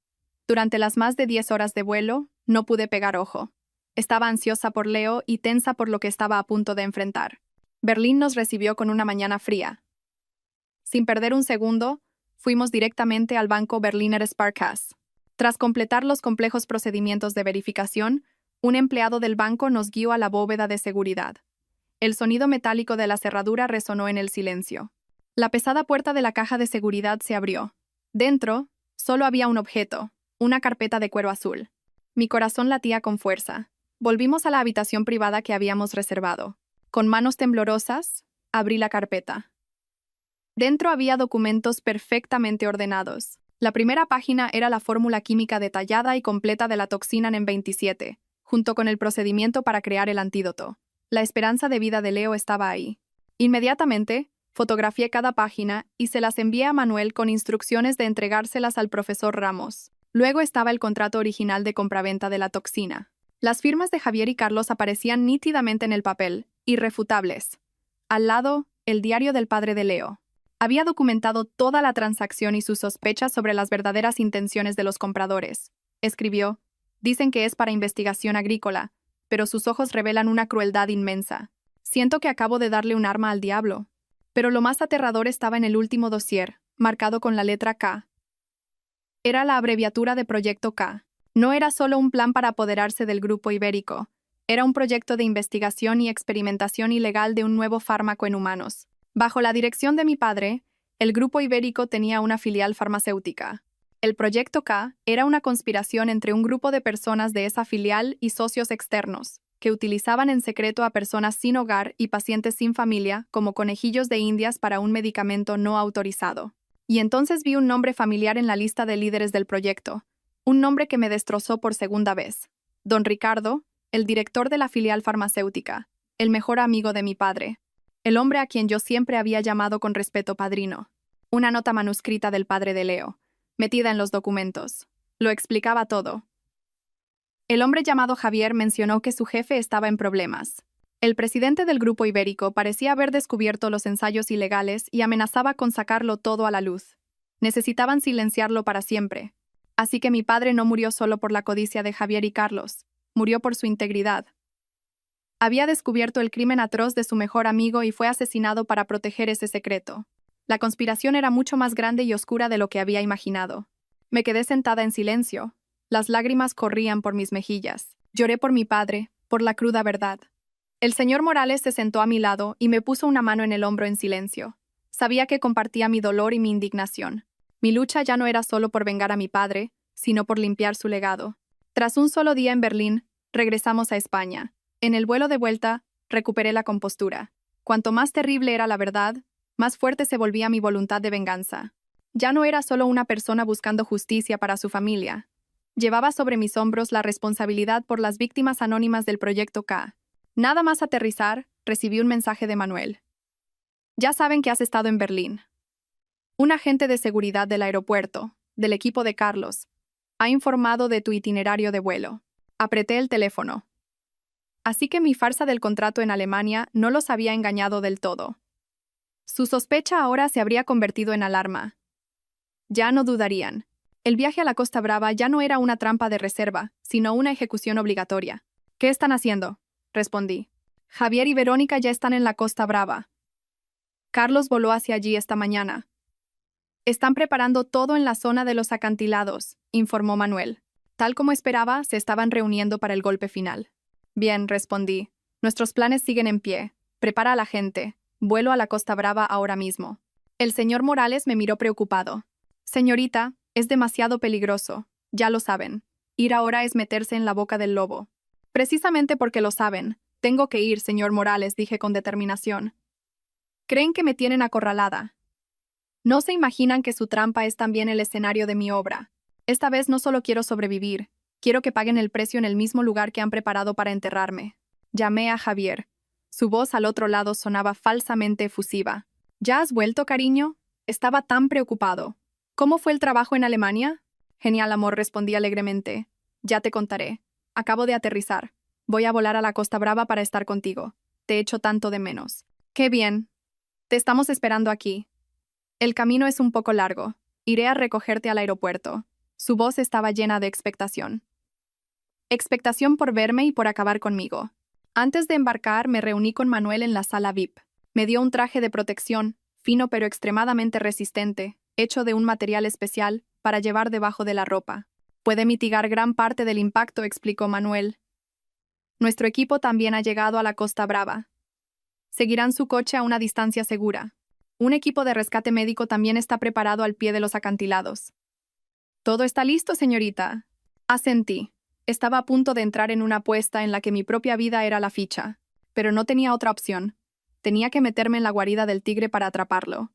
Durante las más de 10 horas de vuelo, no pude pegar ojo. Estaba ansiosa por Leo y tensa por lo que estaba a punto de enfrentar. Berlín nos recibió con una mañana fría. Sin perder un segundo, fuimos directamente al banco Berliner Sparkasse. Tras completar los complejos procedimientos de verificación, un empleado del banco nos guió a la bóveda de seguridad. El sonido metálico de la cerradura resonó en el silencio. La pesada puerta de la caja de seguridad se abrió. Dentro, solo había un objeto, una carpeta de cuero azul. Mi corazón latía con fuerza. Volvimos a la habitación privada que habíamos reservado. Con manos temblorosas, abrí la carpeta. Dentro había documentos perfectamente ordenados. La primera página era la fórmula química detallada y completa de la toxina NEM27, junto con el procedimiento para crear el antídoto. La esperanza de vida de Leo estaba ahí. Inmediatamente, fotografié cada página y se las envié a Manuel con instrucciones de entregárselas al profesor Ramos. Luego estaba el contrato original de compraventa de la toxina. Las firmas de Javier y Carlos aparecían nítidamente en el papel, irrefutables. Al lado, el diario del padre de Leo. Había documentado toda la transacción y sus sospechas sobre las verdaderas intenciones de los compradores. Escribió: dicen que es para investigación agrícola, pero sus ojos revelan una crueldad inmensa. Siento que acabo de darle un arma al diablo. Pero lo más aterrador estaba en el último dossier, marcado con la letra K. Era la abreviatura de Proyecto K. No era solo un plan para apoderarse del Grupo Ibérico. Era un proyecto de investigación y experimentación ilegal de un nuevo fármaco en humanos. Bajo la dirección de mi padre, El Grupo Ibérico tenía una filial farmacéutica. El Proyecto K era una conspiración entre un grupo de personas de esa filial y socios externos, que utilizaban en secreto a personas sin hogar y pacientes sin familia como conejillos de indias para un medicamento no autorizado. Y entonces vi un nombre familiar en la lista de líderes del proyecto, un nombre que me destrozó por segunda vez. Don Ricardo, el director de la filial farmacéutica, el mejor amigo de mi padre, el hombre a quien yo siempre había llamado con respeto padrino. Una nota manuscrita del padre de Leo, metida en los documentos. Lo explicaba todo. El hombre llamado Javier mencionó que su jefe estaba en problemas. El presidente del Grupo Ibérico parecía haber descubierto los ensayos ilegales y amenazaba con sacarlo todo a la luz. Necesitaban silenciarlo para siempre. Así que mi padre no murió solo por la codicia de Javier y Carlos, murió por su integridad. Había descubierto el crimen atroz de su mejor amigo y fue asesinado para proteger ese secreto. La conspiración era mucho más grande y oscura de lo que había imaginado. Me quedé sentada en silencio. Las lágrimas corrían por mis mejillas. Lloré por mi padre, por la cruda verdad. El señor Morales se sentó a mi lado y me puso una mano en el hombro en silencio. Sabía que compartía mi dolor y mi indignación. Mi lucha ya no era solo por vengar a mi padre, sino por limpiar su legado. Tras un solo día en Berlín, regresamos a España. En el vuelo de vuelta, recuperé la compostura. Cuanto más terrible era la verdad, más fuerte se volvía mi voluntad de venganza. Ya no era solo una persona buscando justicia para su familia. Llevaba sobre mis hombros la responsabilidad por las víctimas anónimas del Proyecto K. Nada más aterrizar, recibí un mensaje de Manuel. Ya saben que has estado en Berlín. Un agente de seguridad del aeropuerto, del equipo de Carlos, ha informado de tu itinerario de vuelo. Apreté el teléfono. Así que mi farsa del contrato en Alemania no los había engañado del todo. Su sospecha ahora se habría convertido en alarma. Ya no dudarían. El viaje a la Costa Brava ya no era una trampa de reserva, sino una ejecución obligatoria. ¿Qué están haciendo?, respondí. Javier y Verónica ya están en la Costa Brava. Carlos voló hacia allí esta mañana. Están preparando todo en la zona de los acantilados, informó Manuel. Tal como esperaba, se estaban reuniendo para el golpe final. Bien, respondí. Nuestros planes siguen en pie. Prepara a la gente. Vuelo a la Costa Brava ahora mismo. El señor Morales me miró preocupado. Señorita, es demasiado peligroso. Ya lo saben. Ir ahora es meterse en la boca del lobo. Precisamente porque lo saben. Tengo que ir, señor Morales, dije con determinación. Creen que me tienen acorralada. No se imaginan que su trampa es también el escenario de mi obra. Esta vez no solo quiero sobrevivir, quiero que paguen el precio en el mismo lugar que han preparado para enterrarme. Llamé a Javier. Su voz al otro lado sonaba falsamente efusiva. ¿Ya has vuelto, cariño? Estaba tan preocupado. ¿Cómo fue el trabajo en Alemania? Genial, amor, respondí alegremente. Ya te contaré. Acabo de aterrizar. Voy a volar a la Costa Brava para estar contigo. Te echo tanto de menos. ¡Qué bien! Te estamos esperando aquí. El camino es un poco largo. Iré a recogerte al aeropuerto. Su voz estaba llena de expectación. Expectación por verme y por acabar conmigo. Antes de embarcar, me reuní con Manuel en la sala VIP. Me dio un traje de protección, fino pero extremadamente resistente, hecho de un material especial, para llevar debajo de la ropa. Puede mitigar gran parte del impacto, explicó Manuel. Nuestro equipo también ha llegado a la Costa Brava. Seguirán su coche a una distancia segura. Un equipo de rescate médico también está preparado al pie de los acantilados. Todo está listo, señorita. Asentí. Estaba a punto de entrar en una apuesta en la que mi propia vida era la ficha, pero no tenía otra opción. Tenía que meterme en la guarida del tigre para atraparlo.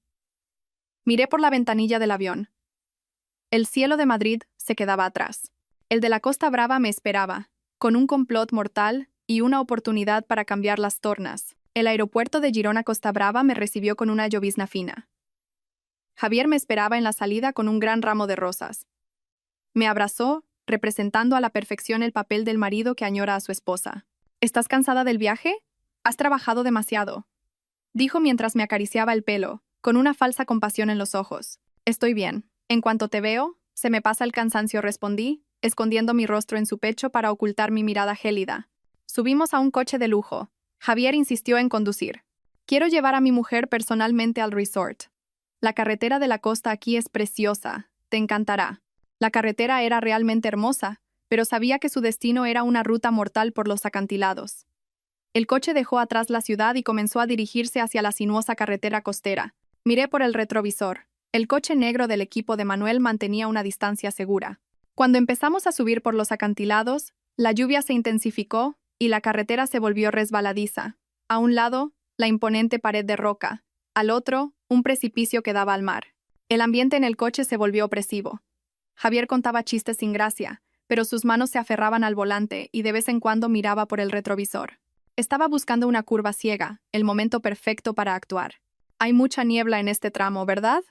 Miré por la ventanilla del avión. El cielo de Madrid se quedaba atrás. El de la Costa Brava me esperaba, con un complot mortal y una oportunidad para cambiar las tornas. El aeropuerto de Girona Costa Brava me recibió con una llovizna fina. Javier me esperaba en la salida con un gran ramo de rosas. Me abrazó, representando a la perfección el papel del marido que añora a su esposa. ¿Estás cansada del viaje? Has trabajado demasiado, dijo mientras me acariciaba el pelo, con una falsa compasión en los ojos. Estoy bien. En cuanto te veo, se me pasa el cansancio, respondí, escondiendo mi rostro en su pecho para ocultar mi mirada gélida. Subimos a un coche de lujo. Javier insistió en conducir. Quiero llevar a mi mujer personalmente al resort. La carretera de la costa aquí es preciosa. Te encantará. La carretera era realmente hermosa, pero sabía que su destino era una ruta mortal por los acantilados. El coche dejó atrás la ciudad y comenzó a dirigirse hacia la sinuosa carretera costera. Miré por el retrovisor. El coche negro del equipo de Manuel mantenía una distancia segura. Cuando empezamos a subir por los acantilados, la lluvia se intensificó y la carretera se volvió resbaladiza. A un lado, la imponente pared de roca. Al otro, un precipicio que daba al mar. El ambiente en el coche se volvió opresivo. Javier contaba chistes sin gracia, pero sus manos se aferraban al volante y de vez en cuando miraba por el retrovisor. Estaba buscando una curva ciega, el momento perfecto para actuar. Hay mucha niebla en este tramo, ¿verdad?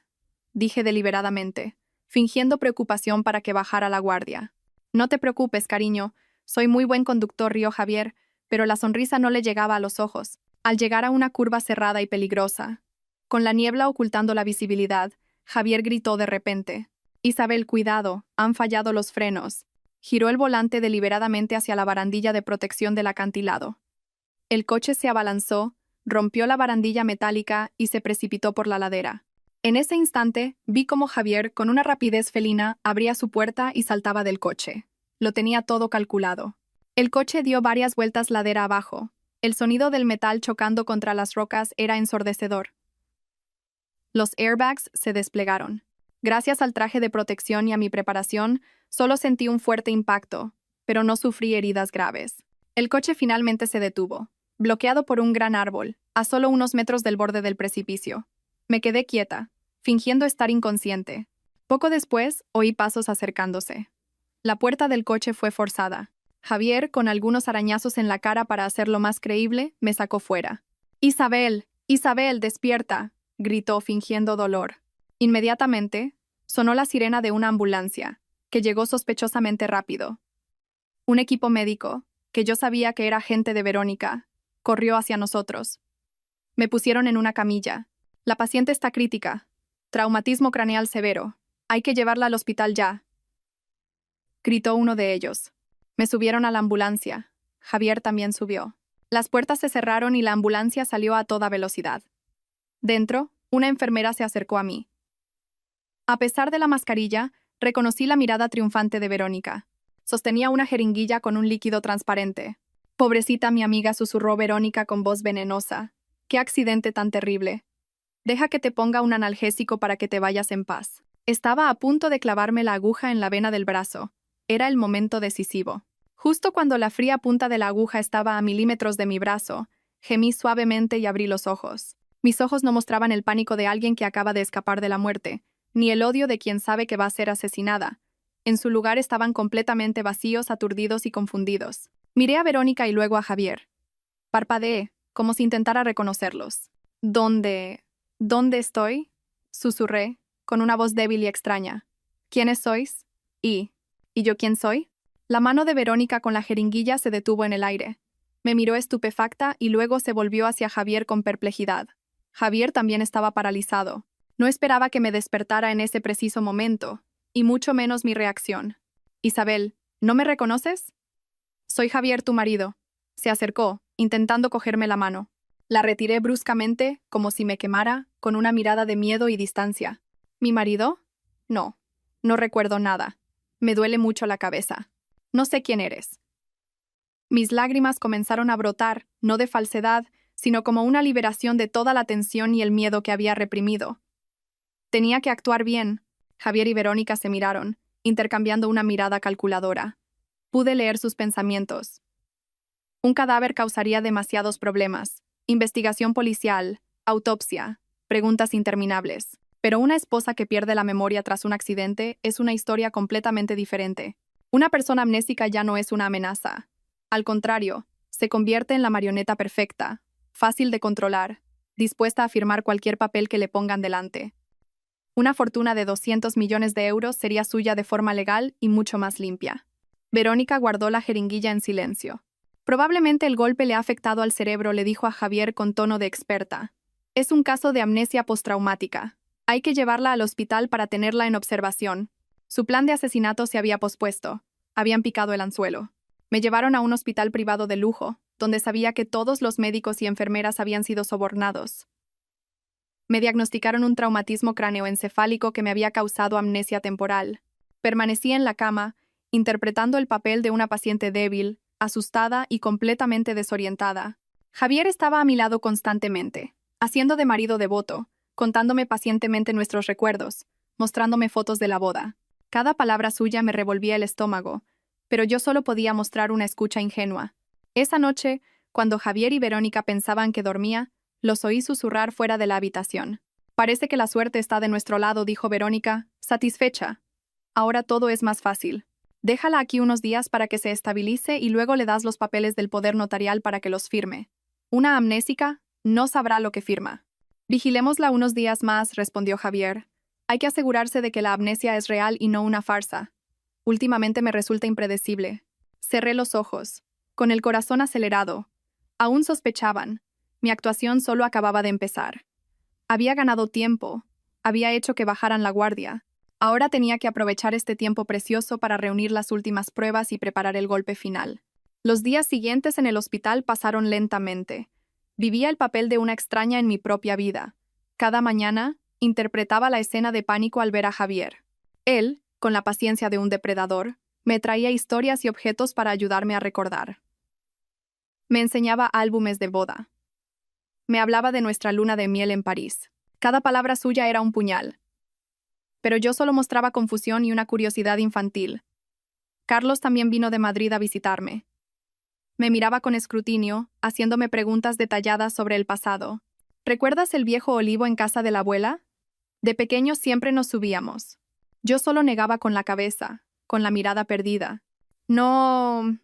Dije deliberadamente, fingiendo preocupación para que bajara la guardia. No te preocupes, cariño. Soy muy buen conductor, rió Javier, pero la sonrisa no le llegaba a los ojos. Al llegar a una curva cerrada y peligrosa, con la niebla ocultando la visibilidad, Javier gritó de repente: «Isabel, cuidado, han fallado los frenos». Giró el volante deliberadamente hacia la barandilla de protección del acantilado. El coche se abalanzó, rompió la barandilla metálica y se precipitó por la ladera. En ese instante, vi cómo Javier, con una rapidez felina, abría su puerta y saltaba del coche. Lo tenía todo calculado. El coche dio varias vueltas ladera abajo. El sonido del metal chocando contra las rocas era ensordecedor. Los airbags se desplegaron. Gracias al traje de protección y a mi preparación, solo sentí un fuerte impacto, pero no sufrí heridas graves. El coche finalmente se detuvo, bloqueado por un gran árbol, a solo unos metros del borde del precipicio. Me quedé quieta, fingiendo estar inconsciente. Poco después, oí pasos acercándose. La puerta del coche fue forzada. Javier, con algunos arañazos en la cara para hacerlo más creíble, me sacó fuera. «Isabel, Isabel, despierta», gritó fingiendo dolor. Inmediatamente, sonó la sirena de una ambulancia, que llegó sospechosamente rápido. Un equipo médico, que yo sabía que era agente de Verónica, corrió hacia nosotros. Me pusieron en una camilla. «La paciente está crítica. Traumatismo craneal severo. Hay que llevarla al hospital ya», gritó uno de ellos. Me subieron a la ambulancia. Javier también subió. Las puertas se cerraron y la ambulancia salió a toda velocidad. Dentro, una enfermera se acercó a mí. A pesar de la mascarilla, reconocí la mirada triunfante de Verónica. Sostenía una jeringuilla con un líquido transparente. «Pobrecita mi amiga», susurró Verónica con voz venenosa. «Qué accidente tan terrible. Deja que te ponga un analgésico para que te vayas en paz». Estaba a punto de clavarme la aguja en la vena del brazo. Era el momento decisivo. Justo cuando la fría punta de la aguja estaba a milímetros de mi brazo, gemí suavemente y abrí los ojos. Mis ojos no mostraban el pánico de alguien que acaba de escapar de la muerte, ni el odio de quien sabe que va a ser asesinada. En su lugar estaban completamente vacíos, aturdidos y confundidos. Miré a Verónica y luego a Javier. Parpadeé, como si intentara reconocerlos. ¿Dónde estoy?», susurré, con una voz débil y extraña. «¿Quiénes sois? ¿Y yo quién soy?». La mano de Verónica con la jeringuilla se detuvo en el aire. Me miró estupefacta y luego se volvió hacia Javier con perplejidad. Javier también estaba paralizado. No esperaba que me despertara en ese preciso momento, y mucho menos mi reacción. «Isabel, ¿no me reconoces?». «Soy Javier, tu marido». Se acercó, intentando cogerme la mano. La retiré bruscamente, como si me quemara, con una mirada de miedo y distancia. «¿Mi marido? No. No recuerdo nada. Me duele mucho la cabeza. No sé quién eres». Mis lágrimas comenzaron a brotar, no de falsedad, sino como una liberación de toda la tensión y el miedo que había reprimido. Tenía que actuar bien. Javier y Verónica se miraron, intercambiando una mirada calculadora. Pude leer sus pensamientos. Un cadáver causaría demasiados problemas. Investigación policial, autopsia, preguntas interminables. Pero una esposa que pierde la memoria tras un accidente es una historia completamente diferente. Una persona amnésica ya no es una amenaza. Al contrario, se convierte en la marioneta perfecta, fácil de controlar, dispuesta a firmar cualquier papel que le pongan delante. Una fortuna de 200 millones de euros sería suya de forma legal y mucho más limpia. Verónica guardó la jeringuilla en silencio. «Probablemente el golpe le ha afectado al cerebro», le dijo a Javier con tono de experta. «Es un caso de amnesia postraumática. Hay que llevarla al hospital para tenerla en observación». Su plan de asesinato se había pospuesto. Habían picado el anzuelo. Me llevaron a un hospital privado de lujo, donde sabía que todos los médicos y enfermeras habían sido sobornados. Me diagnosticaron un traumatismo cráneoencefálico que me había causado amnesia temporal. Permanecí en la cama, interpretando el papel de una paciente débil, asustada y completamente desorientada. Javier estaba a mi lado constantemente, haciendo de marido devoto, contándome pacientemente nuestros recuerdos, mostrándome fotos de la boda. Cada palabra suya me revolvía el estómago, pero yo solo podía mostrar una escucha ingenua. Esa noche, cuando Javier y Verónica pensaban que dormía, los oí susurrar fuera de la habitación. «Parece que la suerte está de nuestro lado», dijo Verónica, satisfecha. «Ahora todo es más fácil. Déjala aquí unos días para que se estabilice y luego le das los papeles del poder notarial para que los firme. Una amnésica no sabrá lo que firma». «Vigilémosla unos días más», respondió Javier. «Hay que asegurarse de que la amnesia es real y no una farsa. Últimamente me resulta impredecible». Cerré los ojos, con el corazón acelerado. Aún sospechaban. Mi actuación solo acababa de empezar. Había ganado tiempo. Había hecho que bajaran la guardia. Ahora tenía que aprovechar este tiempo precioso para reunir las últimas pruebas y preparar el golpe final. Los días siguientes en el hospital pasaron lentamente. Vivía el papel de una extraña en mi propia vida. Cada mañana, interpretaba la escena de pánico al ver a Javier. Él, con la paciencia de un depredador, me traía historias y objetos para ayudarme a recordar. Me enseñaba álbumes de boda. Me hablaba de nuestra luna de miel en París. Cada palabra suya era un puñal. Pero yo solo mostraba confusión y una curiosidad infantil. Carlos también vino de Madrid a visitarme. Me miraba con escrutinio, haciéndome preguntas detalladas sobre el pasado. ¿Recuerdas el viejo olivo en casa de la abuela? De pequeños siempre nos subíamos. Yo solo negaba con la cabeza, con la mirada perdida. No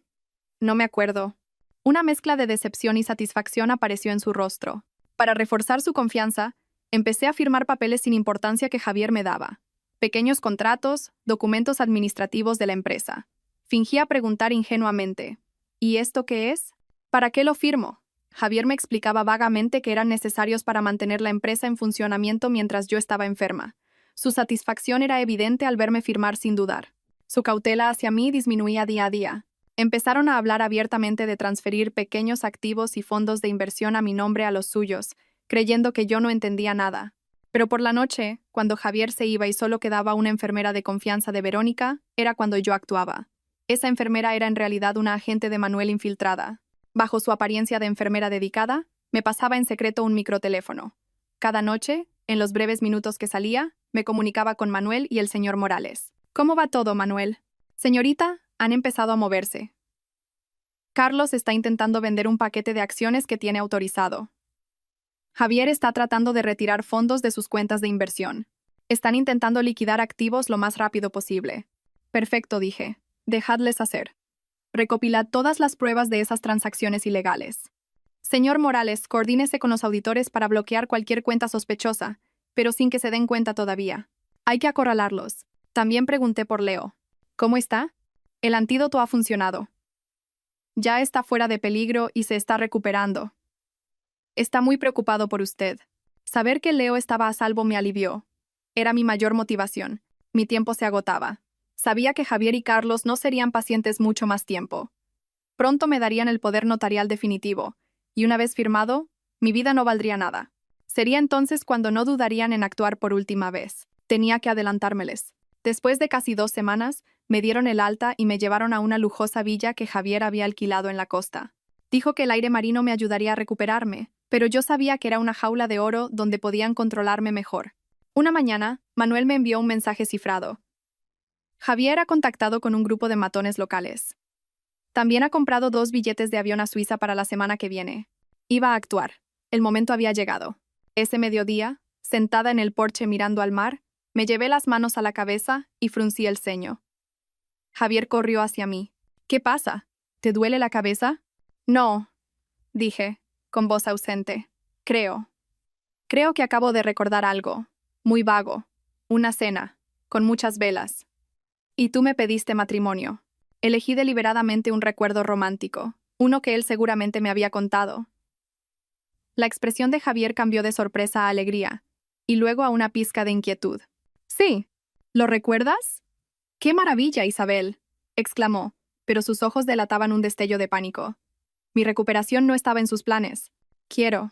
me acuerdo. Una mezcla de decepción y satisfacción apareció en su rostro. Para reforzar su confianza, empecé a firmar papeles sin importancia que Javier me daba. Pequeños contratos, documentos administrativos de la empresa. Fingía preguntar ingenuamente: ¿y esto qué es? ¿Para qué lo firmo? Javier me explicaba vagamente que eran necesarios para mantener la empresa en funcionamiento mientras yo estaba enferma. Su satisfacción era evidente al verme firmar sin dudar. Su cautela hacia mí disminuía día a día. Empezaron a hablar abiertamente de transferir pequeños activos y fondos de inversión a mi nombre a los suyos, creyendo que yo no entendía nada. Pero por la noche, cuando Javier se iba y solo quedaba una enfermera de confianza de Verónica, era cuando yo actuaba. Esa enfermera era en realidad una agente de Manuel infiltrada. Bajo su apariencia de enfermera dedicada, me pasaba en secreto un microteléfono. Cada noche, en los breves minutos que salía, me comunicaba con Manuel y el señor Morales. «¿Cómo va todo, Manuel?» «Señorita, han empezado a moverse. Carlos está intentando vender un paquete de acciones que tiene autorizado. Javier está tratando de retirar fondos de sus cuentas de inversión. Están intentando liquidar activos lo más rápido posible». «Perfecto», dije. «Dejadles hacer. Recopilad todas las pruebas de esas transacciones ilegales. Señor Morales, coordínese con los auditores para bloquear cualquier cuenta sospechosa, pero sin que se den cuenta todavía. Hay que acorralarlos». También pregunté por Leo. «¿Cómo está?» «El antídoto ha funcionado. Ya está fuera de peligro y se está recuperando. Está muy preocupado por usted. Saber que Leo estaba a salvo me alivió. Era mi mayor motivación. Mi tiempo se agotaba. Sabía que Javier y Carlos no serían pacientes mucho más tiempo. Pronto me darían el poder notarial definitivo, y una vez firmado, mi vida no valdría nada. Sería entonces cuando no dudarían en actuar por última vez. Tenía que adelantármeles. Después de casi 2 semanas, me dieron el alta y me llevaron a una lujosa villa que Javier había alquilado en la costa. Dijo que el aire marino me ayudaría a recuperarme, pero yo sabía que era una jaula de oro donde podían controlarme mejor. Una mañana, Manuel me envió un mensaje cifrado. Javier ha contactado con un grupo de matones locales. También ha comprado 2 billetes de avión a Suiza para la semana que viene. Iba a actuar. El momento había llegado. Ese mediodía, sentada en el porche mirando al mar, me llevé las manos a la cabeza y fruncí el ceño. Javier corrió hacia mí. «¿Qué pasa? ¿Te duele la cabeza?» «No», dije, con voz ausente. Creo que acabo de recordar algo. Muy vago. Una cena, con muchas velas. Y tú me pediste matrimonio». Elegí deliberadamente un recuerdo romántico, uno que él seguramente me había contado. La expresión de Javier cambió de sorpresa a alegría, y luego a una pizca de inquietud. «Sí. ¿Lo recuerdas?» «¡Qué maravilla, Isabel!», exclamó, pero sus ojos delataban un destello de pánico. Mi recuperación no estaba en sus planes. Quiero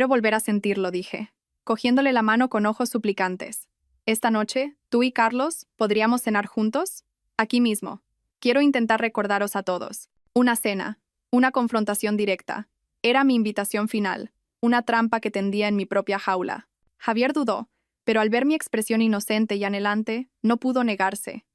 volver a sentirlo», dije, cogiéndole la mano con ojos suplicantes. «Esta noche, tú y Carlos, ¿podríamos cenar juntos? Aquí mismo. Quiero intentar recordaros a todos. Una cena, una confrontación directa. Era mi invitación final, una trampa que tendía en mi propia jaula». Javier dudó, pero al ver mi expresión inocente y anhelante, no pudo negarse.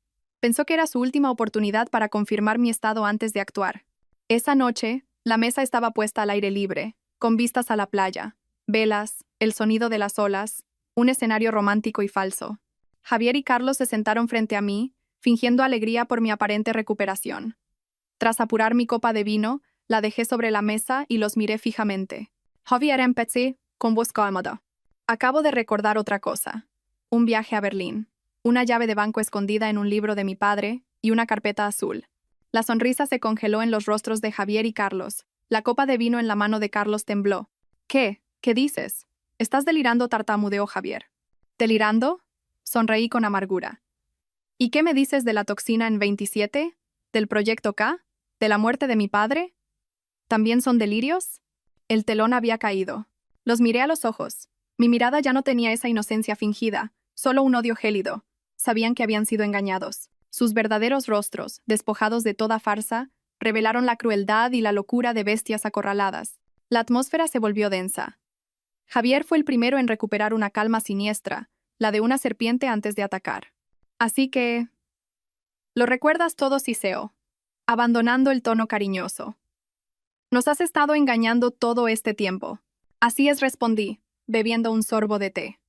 Pensó que era su última oportunidad para confirmar mi estado antes de actuar. Esa noche, la mesa estaba puesta al aire libre, con vistas a la playa, velas, el sonido de las olas, un escenario romántico y falso. Javier y Carlos se sentaron frente a mí, fingiendo alegría por mi aparente recuperación. Tras apurar mi copa de vino, la dejé sobre la mesa y los miré fijamente. Javier empecé con voz cómoda. Acabo de recordar otra cosa. Un viaje a Berlín. Una llave de banco escondida en un libro de mi padre y una carpeta azul. La sonrisa se congeló en los rostros de Javier y Carlos. La copa de vino en la mano de Carlos tembló. ¿Qué? ¿Qué dices? ¿Estás delirando?, tartamudeó Javier. ¿Delirando? Sonreí con amargura. ¿Y qué me dices de la toxina en 27? ¿Del proyecto K? ¿De la muerte de mi padre? ¿También son delirios? El telón había caído. Los miré a los ojos. Mi mirada ya no tenía esa inocencia fingida, solo un odio gélido. Sabían que habían sido engañados. Sus verdaderos rostros, despojados de toda farsa, revelaron la crueldad y la locura de bestias acorraladas. La atmósfera se volvió densa. Javier fue el primero en recuperar una calma siniestra, la de una serpiente antes de atacar. Así que... Lo recuerdas todo, Siseo, abandonando el tono cariñoso. Nos has estado engañando todo este tiempo. Así es, respondí, bebiendo un sorbo de té.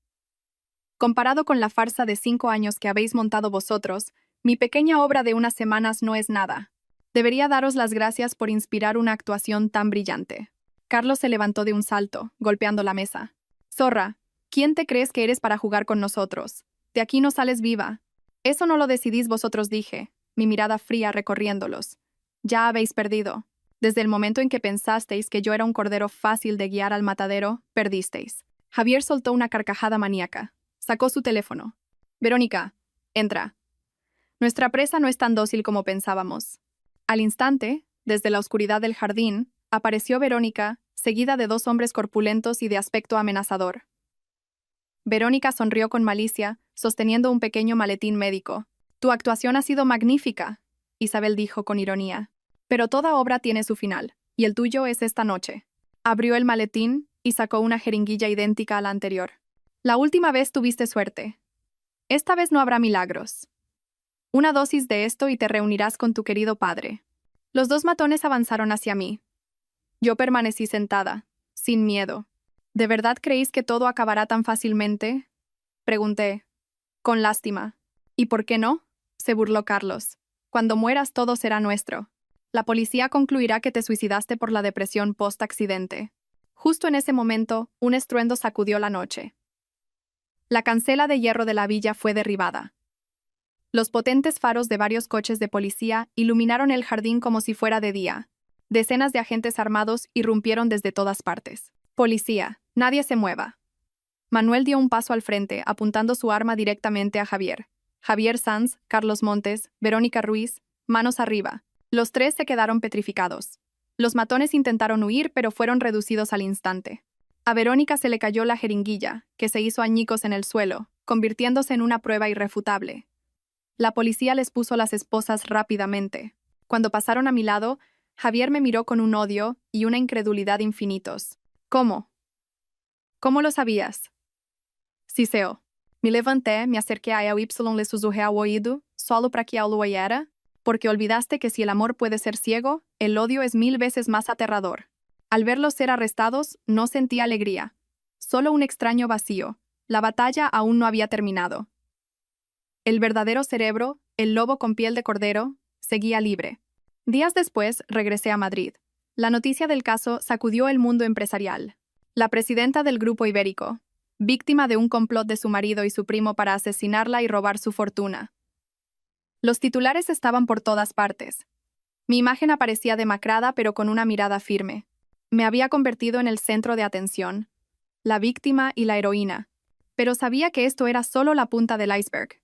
Comparado con la farsa de 5 años que habéis montado vosotros, mi pequeña obra de unas semanas no es nada. Debería daros las gracias por inspirar una actuación tan brillante. Carlos se levantó de un salto, golpeando la mesa. Zorra, ¿quién te crees que eres para jugar con nosotros? De aquí no sales viva. Eso no lo decidís vosotros, dije, mi mirada fría recorriéndolos. Ya habéis perdido. Desde el momento en que pensasteis que yo era un cordero fácil de guiar al matadero, perdisteis. Javier soltó una carcajada maníaca. Sacó su teléfono. Verónica, entra. Nuestra presa no es tan dócil como pensábamos. Al instante, desde la oscuridad del jardín, apareció Verónica, seguida de 2 hombres corpulentos y de aspecto amenazador. Verónica sonrió con malicia, sosteniendo un pequeño maletín médico. Tu actuación ha sido magnífica, Isabel dijo con ironía. Pero toda obra tiene su final, y el tuyo es esta noche. Abrió el maletín y sacó una jeringuilla idéntica a la anterior. La última vez tuviste suerte. Esta vez no habrá milagros. Una dosis de esto y te reunirás con tu querido padre. Los 2 matones avanzaron hacia mí. Yo permanecí sentada, sin miedo. ¿De verdad creéis que todo acabará tan fácilmente? Pregunté, con lástima. ¿Y por qué no? Se burló Carlos. Cuando mueras todo será nuestro. La policía concluirá que te suicidaste por la depresión post-accidente. Justo en ese momento, un estruendo sacudió la noche. La cancela de hierro de la villa fue derribada. Los potentes faros de varios coches de policía iluminaron el jardín como si fuera de día. Decenas de agentes armados irrumpieron desde todas partes. Policía, nadie se mueva. Manuel dio un paso al frente, apuntando su arma directamente a Javier. Javier Sanz, Carlos Montes, Verónica Ruiz, manos arriba. Los 3 se quedaron petrificados. Los matones intentaron huir, pero fueron reducidos al instante. A Verónica se le cayó la jeringuilla, que se hizo añicos en el suelo, convirtiéndose en una prueba irrefutable. La policía les puso las esposas rápidamente. Cuando pasaron a mi lado, Javier me miró con un odio y una incredulidad infinitos. ¿Cómo? ¿Cómo lo sabías? Siseo. Me levanté, me acerqué a él y le susurré al oído, solo para que él lo oyera, porque olvidaste que si el amor puede ser ciego, el odio es 1000 veces más aterrador. Al verlos ser arrestados, no sentí alegría. Solo un extraño vacío. La batalla aún no había terminado. El verdadero cerebro, el lobo con piel de cordero, seguía libre. Días después, regresé a Madrid. La noticia del caso sacudió el mundo empresarial. La presidenta del Grupo Ibérico, víctima de un complot de su marido y su primo para asesinarla y robar su fortuna. Los titulares estaban por todas partes. Mi imagen aparecía demacrada pero con una mirada firme. Me había convertido en el centro de atención, la víctima y la heroína. Pero sabía que esto era solo la punta del iceberg.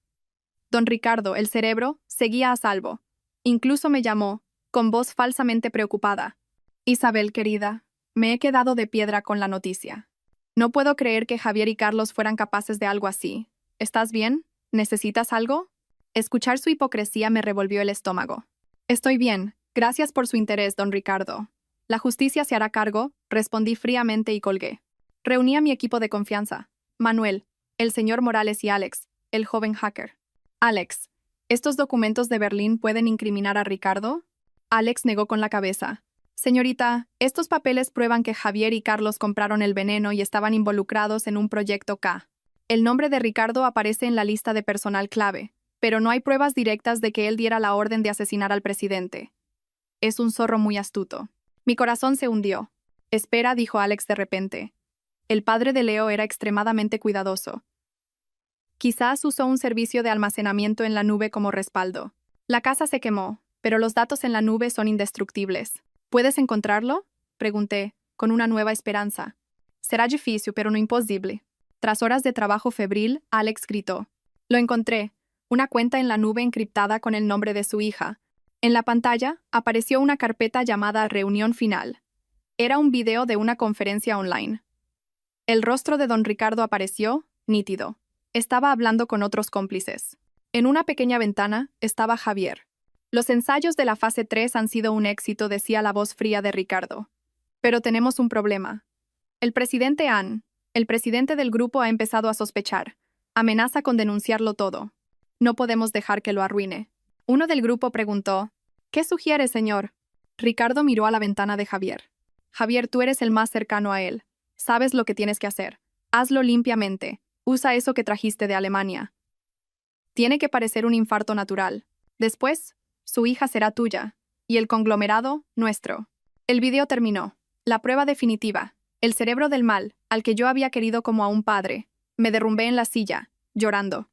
Don Ricardo, el cerebro, seguía a salvo. Incluso me llamó, con voz falsamente preocupada. Isabel, querida, me he quedado de piedra con la noticia. No puedo creer que Javier y Carlos fueran capaces de algo así. ¿Estás bien? ¿Necesitas algo? Escuchar su hipocresía me revolvió el estómago. Estoy bien, gracias por su interés, don Ricardo. La justicia se hará cargo, respondí fríamente y colgué. Reuní a mi equipo de confianza. Manuel, el señor Morales y Alex, el joven hacker. Alex, ¿estos documentos de Berlín pueden incriminar a Ricardo? Alex negó con la cabeza. Señorita, estos papeles prueban que Javier y Carlos compraron el veneno y estaban involucrados en un proyecto K. El nombre de Ricardo aparece en la lista de personal clave, pero no hay pruebas directas de que él diera la orden de asesinar al presidente. Es un zorro muy astuto. Mi corazón se hundió. Espera, dijo Alex de repente. El padre de Leo era extremadamente cuidadoso. Quizás usó un servicio de almacenamiento en la nube como respaldo. La casa se quemó, pero los datos en la nube son indestructibles. ¿Puedes encontrarlo? Pregunté, con una nueva esperanza. Será difícil, pero no imposible. Tras horas de trabajo febril, Alex gritó. Lo encontré. Una cuenta en la nube encriptada con el nombre de su hija. En la pantalla apareció una carpeta llamada Reunión Final. Era un video de una conferencia online. El rostro de don Ricardo apareció, nítido. Estaba hablando con otros cómplices. En una pequeña ventana estaba Javier. Los ensayos de la fase 3 han sido un éxito, decía la voz fría de Ricardo. Pero tenemos un problema. El presidente del grupo ha empezado a sospechar. Amenaza con denunciarlo todo. No podemos dejar que lo arruine. Uno del grupo preguntó, ¿qué sugiere, señor? Ricardo miró a la ventana de Javier. Javier, tú eres el más cercano a él. Sabes lo que tienes que hacer. Hazlo limpiamente. Usa eso que trajiste de Alemania. Tiene que parecer un infarto natural. Después, su hija será tuya. Y el conglomerado, nuestro. El video terminó. La prueba definitiva. El cerebro del mal, al que yo había querido como a un padre. Me derrumbé en la silla, llorando.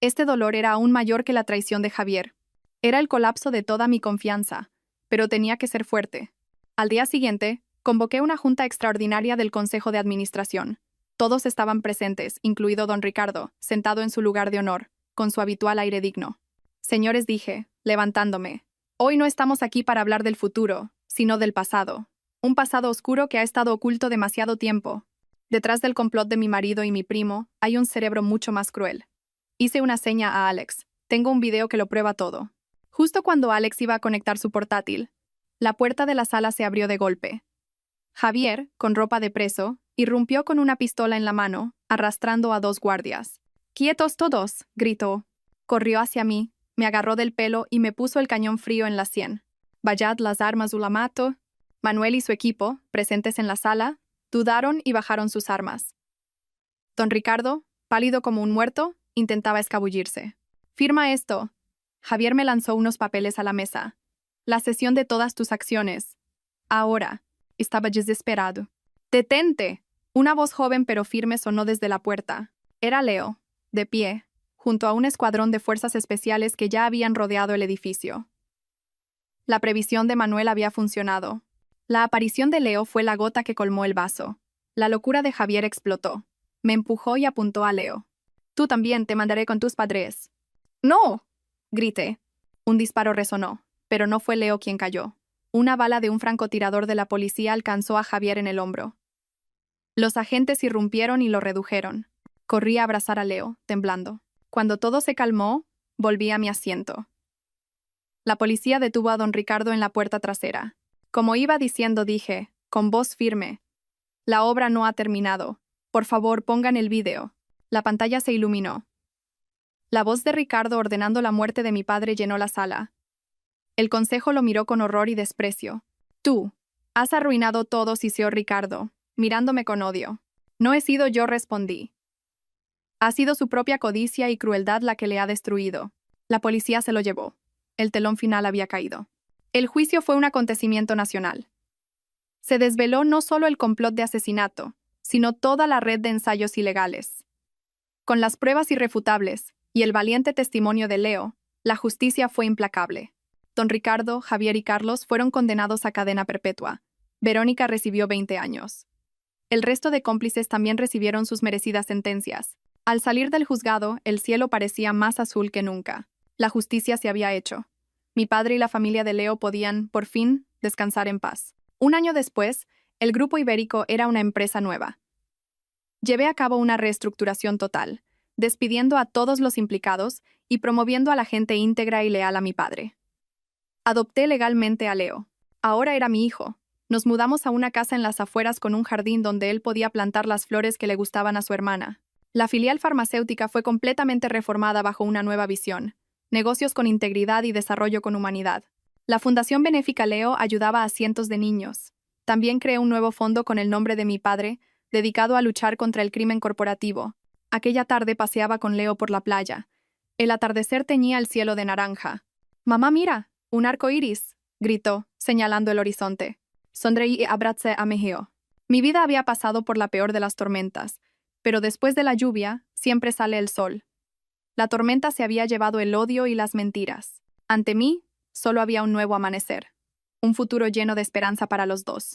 Este dolor era aún mayor que la traición de Javier. Era el colapso de toda mi confianza. Pero tenía que ser fuerte. Al día siguiente, convoqué una junta extraordinaria del Consejo de Administración. Todos estaban presentes, incluido don Ricardo, sentado en su lugar de honor, con su habitual aire digno. Señores, dije, levantándome, hoy no estamos aquí para hablar del futuro, sino del pasado. Un pasado oscuro que ha estado oculto demasiado tiempo. Detrás del complot de mi marido y mi primo, hay un cerebro mucho más cruel. Hice una seña a Alex. Tengo un video que lo prueba todo. Justo cuando Alex iba a conectar su portátil, la puerta de la sala se abrió de golpe. Javier, con ropa de preso, irrumpió con una pistola en la mano, arrastrando a 2 guardias. «¡Quietos todos!», gritó. Corrió hacia mí, me agarró del pelo y me puso el cañón frío en la sien. «Vayad las armas ulamato». Manuel y su equipo, presentes en la sala, dudaron y bajaron sus armas. Don Ricardo, pálido como un muerto, intentaba escabullirse. «Firma esto». Javier me lanzó unos papeles a la mesa. «La cesión de todas tus acciones. Ahora». Estaba desesperado. «¡Detente!». Una voz joven pero firme sonó desde la puerta. Era Leo, de pie, junto a un escuadrón de fuerzas especiales que ya habían rodeado el edificio. La previsión de Manuel había funcionado. La aparición de Leo fue la gota que colmó el vaso. La locura de Javier explotó. Me empujó y apuntó a Leo. «Tú también, te mandaré con tus padres». «¡No!», grité. Un disparo resonó, pero no fue Leo quien cayó. Una bala de un francotirador de la policía alcanzó a Javier en el hombro. Los agentes irrumpieron y lo redujeron. Corrí a abrazar a Leo, temblando. Cuando todo se calmó, volví a mi asiento. La policía detuvo a don Ricardo en la puerta trasera. Como iba diciendo, dije, con voz firme: «La obra no ha terminado. Por favor, pongan el vídeo». La pantalla se iluminó. La voz de Ricardo ordenando la muerte de mi padre llenó la sala. El consejo lo miró con horror y desprecio. «Tú has arruinado todo», siseó Ricardo, mirándome con odio. «No he sido yo», respondí. «Ha sido su propia codicia y crueldad la que le ha destruido». La policía se lo llevó. El telón final había caído. El juicio fue un acontecimiento nacional. Se desveló no solo el complot de asesinato, sino toda la red de ensayos ilegales. Con las pruebas irrefutables y el valiente testimonio de Leo, la justicia fue implacable. Don Ricardo, Javier y Carlos fueron condenados a cadena perpetua. Verónica recibió 20 años. El resto de cómplices también recibieron sus merecidas sentencias. Al salir del juzgado, el cielo parecía más azul que nunca. La justicia se había hecho. Mi padre y la familia de Leo podían, por fin, descansar en paz. Un año después, el Grupo Ibérico era una empresa nueva. Llevé a cabo una reestructuración total, despidiendo a todos los implicados y promoviendo a la gente íntegra y leal a mi padre. Adopté legalmente a Leo. Ahora era mi hijo. Nos mudamos a una casa en las afueras con un jardín donde él podía plantar las flores que le gustaban a su hermana. La filial farmacéutica fue completamente reformada bajo una nueva visión: negocios con integridad y desarrollo con humanidad. La Fundación Benéfica Leo ayudaba a cientos de niños. También creé un nuevo fondo con el nombre de mi padre, dedicado a luchar contra el crimen corporativo. Aquella tarde paseaba con Leo por la playa. El atardecer teñía el cielo de naranja. «Mamá, mira, un arco iris», gritó, señalando el horizonte. Sonreí y abracé a Mejio. Mi vida había pasado por la peor de las tormentas, pero después de la lluvia siempre sale el sol. La tormenta se había llevado el odio y las mentiras. Ante mí, solo había un nuevo amanecer. Un futuro lleno de esperanza para los dos.